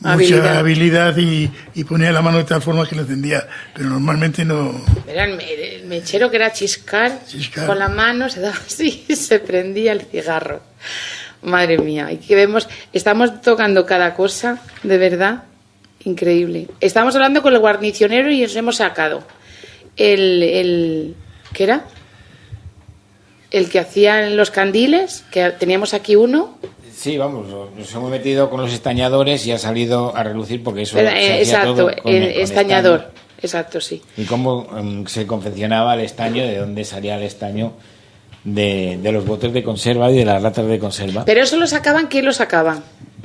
habilidad y ponía la mano de tal forma que lo encendía, pero normalmente no. Era el mechero que era chiscar Chiscar. con la mano, se daba así y se prendía el cigarro. Madre mía, y que vemos, estamos tocando cada cosa, de verdad, increíble. Estamos hablando con el guarnicionero y nos hemos sacado ¿qué era? El que hacían los candiles, que teníamos aquí uno. Sí, vamos, nos hemos metido con los estañadores y ha salido a relucir porque eso se hacía Exacto, todo con estañador. estaño. Exacto, sí. Y cómo se confeccionaba el estaño, de dónde salía el estaño de los botes de conserva y de las latas de conserva. Pero eso lo sacaban, ¿quién lo sacaba?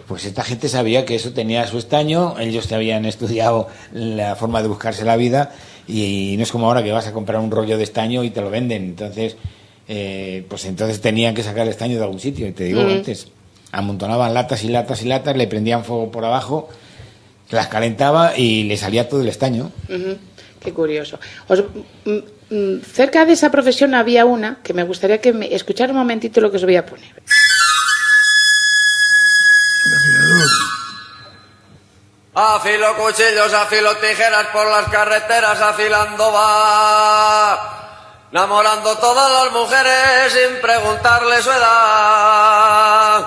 Pues esta gente sabía que eso tenía su estaño, ellos te habían estudiado la forma de buscarse la vida y no es como ahora que vas a comprar un rollo de estaño y te lo venden. Entonces, pues entonces tenían que sacar el estaño de algún sitio. Y te digo, antes amontonaban latas y latas y latas, le prendían fuego por abajo, las calentaba y le salía todo el estaño. Ujú, qué curioso. Cerca de esa profesión había una que me gustaría que me escuchara un momentito lo que os voy a poner. El afilador. Afilo cuchillos, afilo tijeras por las carreteras, afilando va, enamorando todas las mujeres sin preguntarle su edad.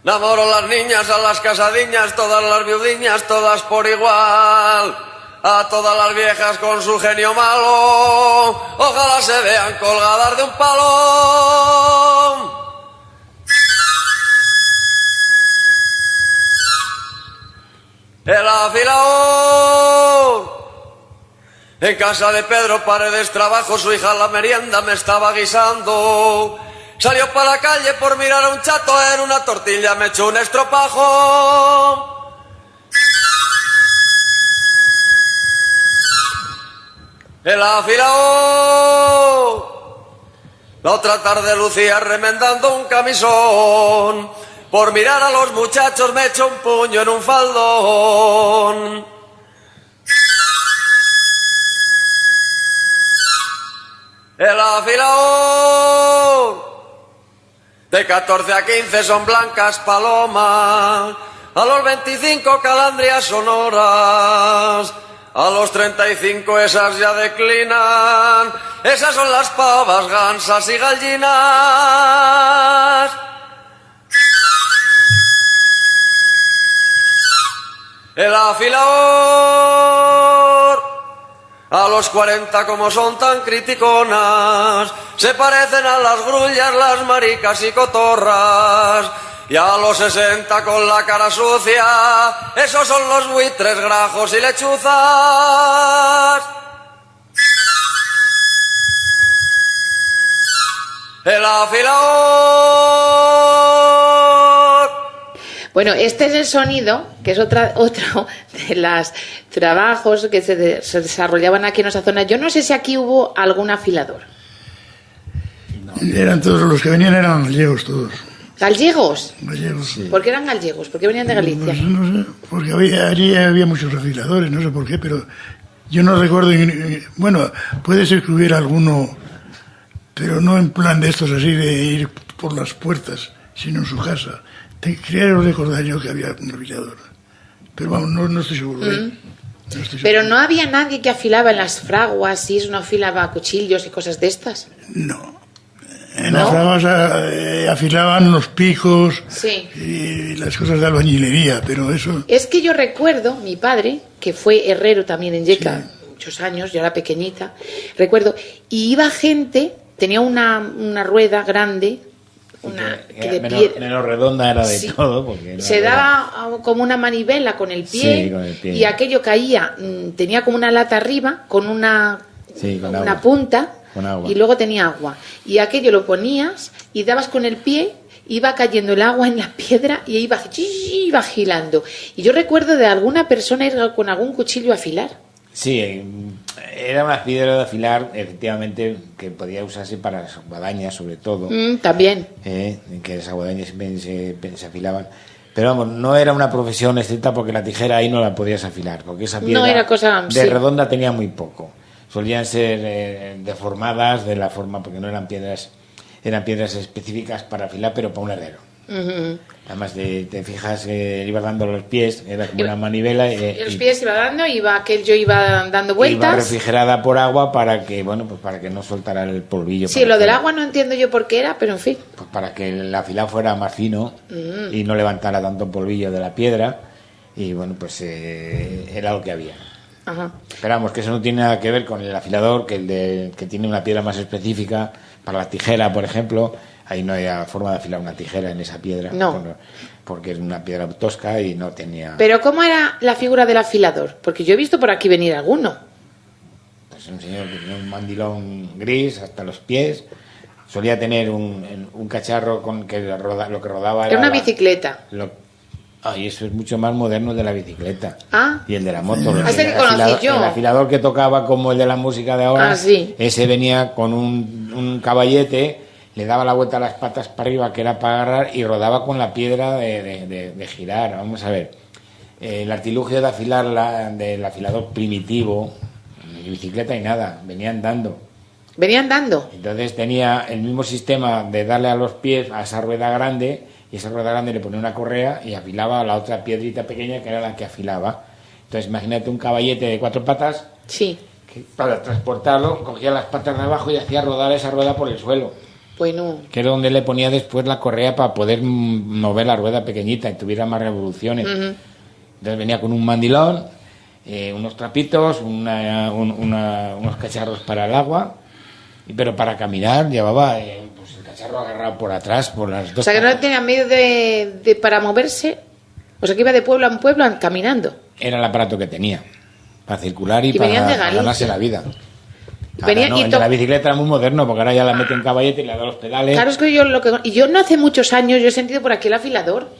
Enamoro las niñas, a las casadiñas, todas las viudiñas, todas por igual. a todas las viejas con su genio malo, ojalá se vean colgadas de un palo. El afilador. En casa de Pedro Paredes trabajo, su hija la merienda me estaba guisando. Salió para la calle por mirar a un chato, en una tortilla me echó un estropajo. El afilador. La otra tarde lucía remendando un camisón. Por mirar a los muchachos me echó un puño en un faldón. El afilador. De 14 a 15 son blancas palomas, a los 25 calandrias sonoras, a los 35 esas ya declinan, esas son las pavas, gansas y gallinas. El afilador. A los 40 como son tan criticonas, se parecen a las grullas, las maricas y cotorras. Y a los 60 con la cara sucia, esos son los buitres, grajos y lechuzas. El afilador. Bueno, este es el sonido, que es otro de los trabajos que se desarrollaban aquí en esa zona. Yo no sé si aquí hubo algún afilador. Eran todos los que venían, eran gallegos todos. ¿Gallegos? Gallegos, sí. ¿Por qué eran gallegos? ¿Por qué venían de Galicia? No sé, porque allí había muchos afiladores, no sé por qué, pero yo no recuerdo. Bueno, puede ser que hubiera alguno, pero no en plan de estos así de ir por las puertas, sino en su casa. Creo recordar yo que había un afilador, pero vamos, no estoy seguro. No estoy seguro. Pero no había nadie que afilaba en las fraguas, y eso no afilaba cuchillos y cosas de estas. No. En las fraguas afilaban los picos, sí, y las cosas de albañilería, pero eso... Es que yo recuerdo, mi padre, que fue herrero también en Yeca, sí, muchos años, yo era pequeñita, recuerdo, y iba gente, tenía una rueda grande, menos redonda era de, sí, todo, porque se daba como una manivela con el pie, sí, con el pie, y aquello caía, tenía como una lata arriba con una punta, con agua, y luego tenía agua, y aquello lo ponías y dabas con el pie, iba cayendo el agua en la piedra y iba agilando. Y yo recuerdo de alguna persona ir con algún cuchillo a afilar. Sí, era una piedra de afilar, efectivamente, que podía usarse para las guadañas, sobre todo. También. Que las guadañas se afilaban. Pero vamos, no era una profesión estricta, porque la tijera ahí no la podías afilar, porque esa piedra no era cosa, de redonda tenía muy poco. Solían ser deformadas de la forma, porque no eran piedras, eran piedras específicas para afilar, pero para un herrero. Uh-huh. Además, te fijas, iba dando los pies, era como una manivela. Los pies iba dando, aquello iba dando vueltas. Iba refrigerada por agua para que, para que no soltara el polvillo. Sí, lo del agua no entiendo yo por qué era, pero en fin. Pues para que el afilado fuera más fino y no levantara tanto polvillo de la piedra. Y pues era lo que había. Ajá. Esperamos que eso no tiene nada que ver con el afilador, que tiene una piedra más específica para la tijera, por ejemplo. Ahí no había forma de afilar una tijera en esa piedra, porque es una piedra tosca y no tenía... ¿Pero cómo era la figura del afilador? Porque yo he visto por aquí venir alguno. Pues un señor que tenía un mandilón gris hasta los pies, solía tener un cacharro con que lo que rodaba era una bicicleta. Y eso es mucho más moderno de la bicicleta. Y el de la moto. El afilador que tocaba como el de la música de ahora, sí, ese venía con un caballete, le daba la vuelta a las patas para arriba, que era para agarrar, y rodaba con la piedra de girar. Vamos a ver, el artilugio de afilar del afilador primitivo, ni bicicleta ni nada, venía andando. Entonces tenía el mismo sistema de darle a los pies a esa rueda grande, y esa rueda grande le ponía una correa y afilaba a la otra piedrita pequeña, que era la que afilaba. Entonces imagínate un caballete de 4 patas, sí, que para transportarlo cogía las patas de abajo y hacía rodar esa rueda por el suelo. Bueno. Que era donde le ponía después la correa para poder mover la rueda pequeñita y tuviera más revoluciones. Uh-huh. Entonces venía con un mandilón unos trapitos, unos cacharros para el agua, pero para caminar llevaba pues el cacharro agarrado por atrás, por las dos. O sea, que no patas. tenía medio para moverse. O sea, que iba de pueblo a pueblo caminando. Era el aparato que tenía para circular y venían de para Galicia. ganarse la vida. Venía Ahora no, y el de la bicicleta era muy moderno, porque ahora ya la mete en caballete y le da los pedales. Claro, es que yo no hace muchos años yo he sentido por aquí el afilador.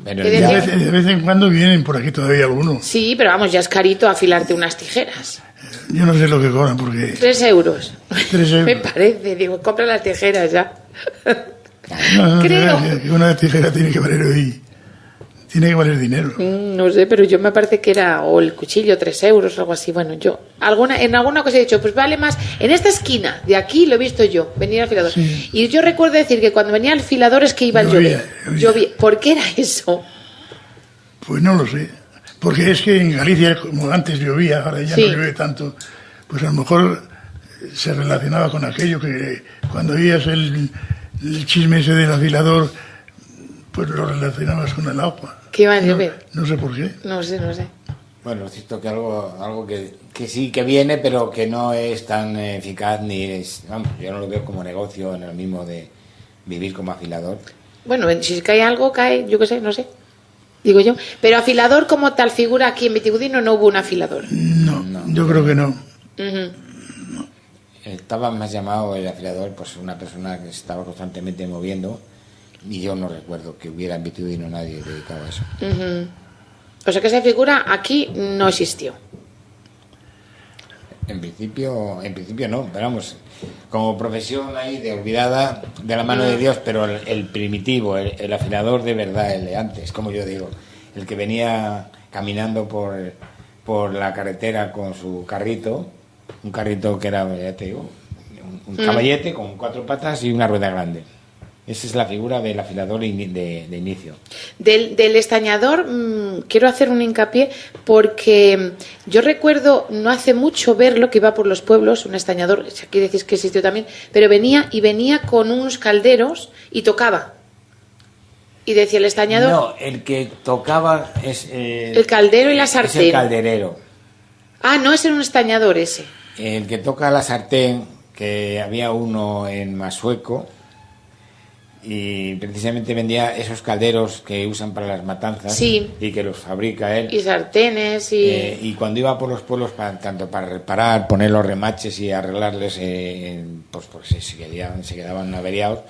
Pero ¿Qué el decía? día- De vez en cuando vienen por aquí todavía algunos. Sí, pero vamos, ya es carito afilarte unas tijeras. Yo no sé lo que cobran porque 3 euros. 3 euros. Me parece, digo, compra las tijeras ya. no, Creo. que una tijera tiene que valer hoy. Tiene que valer dinero. No sé, pero yo me parece que era, o el cuchillo, 3 euros o algo así. Bueno, yo en alguna cosa he dicho, pues vale más. En esta esquina, de aquí lo he visto yo, venir al afilador. Sí. Y yo recuerdo decir que cuando venía al afilador es que iba a Llovía, llover. llovía. ¿Por qué era eso? Pues no lo sé. Porque es que en Galicia, como antes llovía, ahora ya Sí. no llueve tanto, pues a lo mejor se relacionaba con aquello que cuando oías el chisme ese del afilador, pues lo relacionabas con el agua. Que iba a llover. No sé por qué. No sé. Bueno, es cierto que algo que sí que viene, pero que no es tan eficaz ni es... Vamos, yo no lo veo como negocio en el mismo de vivir como afilador. Bueno, si cae algo, cae, yo qué sé, no sé. Digo yo. Pero afilador como tal figura aquí en Vitigudino no hubo un afilador. No, yo creo que no. Ujú. Estaba más llamado el afilador, pues una persona que se estaba constantemente moviendo, y yo no recuerdo que hubiera en Vitigudino nadie dedicado a eso. Ujú. O sea que esa figura aquí no existió. En principio no, pero vamos, como profesión ahí de olvidada de la mano de Dios, pero el primitivo, el afilador de verdad, el de antes, como yo digo, el que venía caminando por la carretera con su carrito, un carrito que era, ya te digo, un caballete con 4 patas y una rueda grande. Esa es la figura del afilador de inicio. Del estañador quiero hacer un hincapié porque yo recuerdo no hace mucho verlo, que iba por los pueblos, un estañador, aquí decís que existió también, pero venía con unos calderos y tocaba. Y decía el estañador... No, el que tocaba es... el caldero y la sartén. Es el calderero. Ah, no, ese era un estañador ese. El que toca la sartén, que había uno en Masueco, y precisamente vendía esos calderos que usan para las matanzas, Sí. y que los fabrica él. Y sartenes y... Y cuando iba por los pueblos, tanto para reparar, poner los remaches y arreglarles, pues porque se quedaban averiados,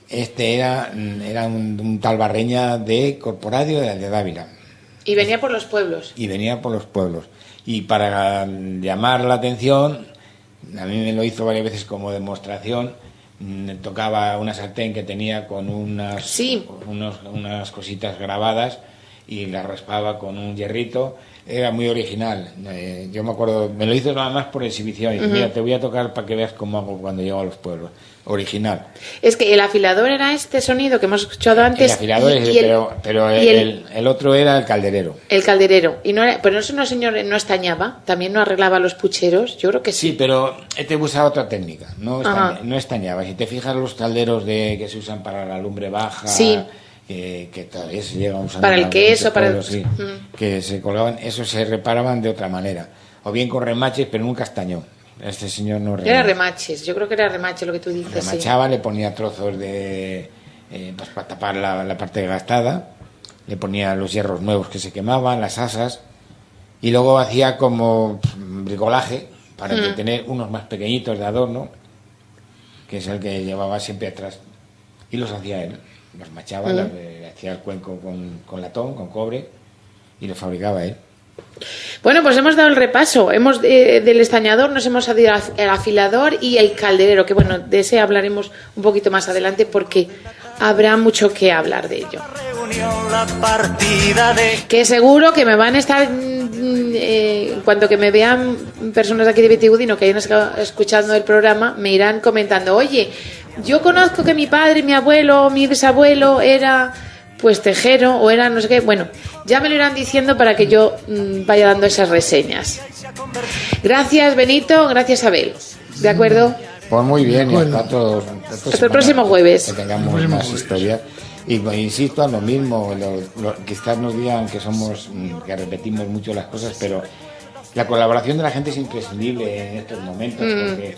era un tal Barreña de Corporadio de Dávila. Y venía por los pueblos. Y venía por los pueblos. Y para llamar la atención, a mí me lo hizo varias veces como demostración, tocaba una sartén que tenía con unas cositas grabadas y la raspaba con un hierrito. Era muy original. Yo me acuerdo, me lo hizo nada más por exhibición. Y dice, mira, te voy a tocar para que veas cómo hago cuando llego a los pueblos. Original. Es que el afilador era este sonido que hemos escuchado antes. El afilador, pero el otro era el calderero. El calderero. Y no era, pero eso no, señor, no estañaba. También no arreglaba los pucheros. Yo creo que sí. Sí, pero este usaba otra técnica. No Ajá. estañaba. Si te fijas los calderos que se usan para la lumbre baja, Sí. que todavía se llegan usando Para el en queso, muchos para el- pueblos, sí, que se colgaban, esos se reparaban de otra manera. O bien con remaches, pero nunca estañó. Este señor no Era remaches. Yo creo que era remache lo que tú dices. Sí. remachaba, le ponía trozos de pues para tapar la parte gastada, le ponía los hierros nuevos que se quemaban, las asas, y luego hacía como bricolaje para tener unos más pequeñitos de adorno, que es el que llevaba siempre atrás, y los hacía él, los machaba, le hacía el cuenco con latón, con cobre, y los fabricaba él. Bueno, pues hemos dado el repaso. Del estañador nos hemos ido al afilador y el calderero, que bueno, de ese hablaremos un poquito más adelante porque habrá mucho que hablar de ello. Reunión, la partida de Que seguro que me van a estar, en cuanto que me vean personas de aquí de Vitigudino que hayan estado escuchando el programa, me irán comentando, oye, yo conozco que mi padre, mi abuelo, mi bisabuelo era pues tejero o era no sé qué. Bueno, ya me lo irán diciendo para que yo vaya dando esas reseñas. Gracias, Benito, gracias, Abel. ¿De acuerdo? Pues muy bien, y hasta Hasta el próximo jueves. Que tengamos más historias. Y pues, insisto en lo mismo, quizás nos digan que que repetimos mucho las cosas, pero la colaboración de la gente es imprescindible en estos momentos, porque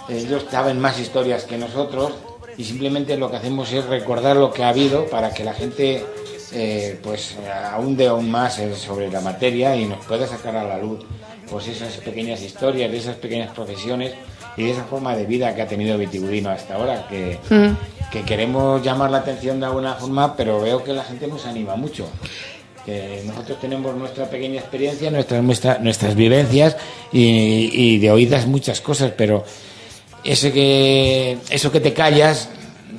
ellos saben más historias que nosotros y simplemente lo que hacemos es recordar lo que ha habido para que la gente pues ahonde aún más sobre la materia y nos pueda sacar a la luz pues esas pequeñas historias, de esas pequeñas profesiones y de esa forma de vida que ha tenido Vitigudino hasta ahora, que queremos llamar la atención de alguna forma, pero veo que la gente nos anima mucho. Que nosotros tenemos nuestra pequeña experiencia, nuestras vivencias y de oídas muchas cosas, pero eso que te callas,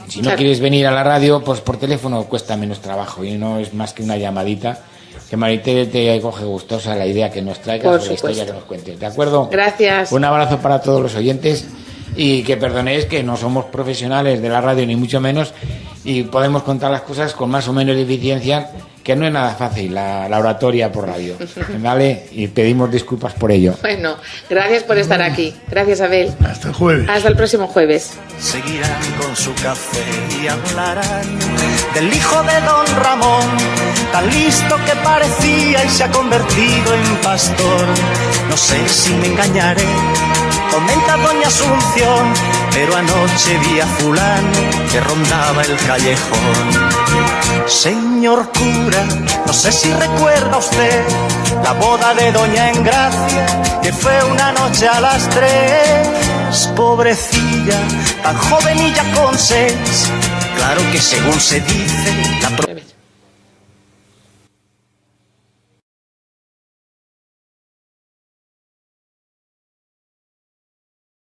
si no quieres venir a la radio, pues por teléfono cuesta menos trabajo y no es más que una llamadita. Que Marité te coge gustosa la idea que nos traigas sobre la historia que nos cuentes. ¿De acuerdo? Gracias. Un abrazo para todos los oyentes y que perdonéis que no somos profesionales de la radio ni mucho menos y podemos contar las cosas con más o menos eficiencia, que no es nada fácil la oratoria por radio. ¿Vale? Y pedimos disculpas por ello. Bueno, gracias por estar aquí. Gracias, Abel. Hasta el jueves. Hasta el próximo jueves. Seguirán con su café y hablarán del hijo de don Ramón, tan listo que parecía y se ha convertido en pastor. No sé si me engañaré, comenta doña Asunción, pero anoche vi a fulano que rondaba el callejón. Señor cura, no sé si recuerda usted la boda de doña Engracia, que fue una noche a las 3. Pobrecilla, tan joven y ya con 6. Claro que según se dice, la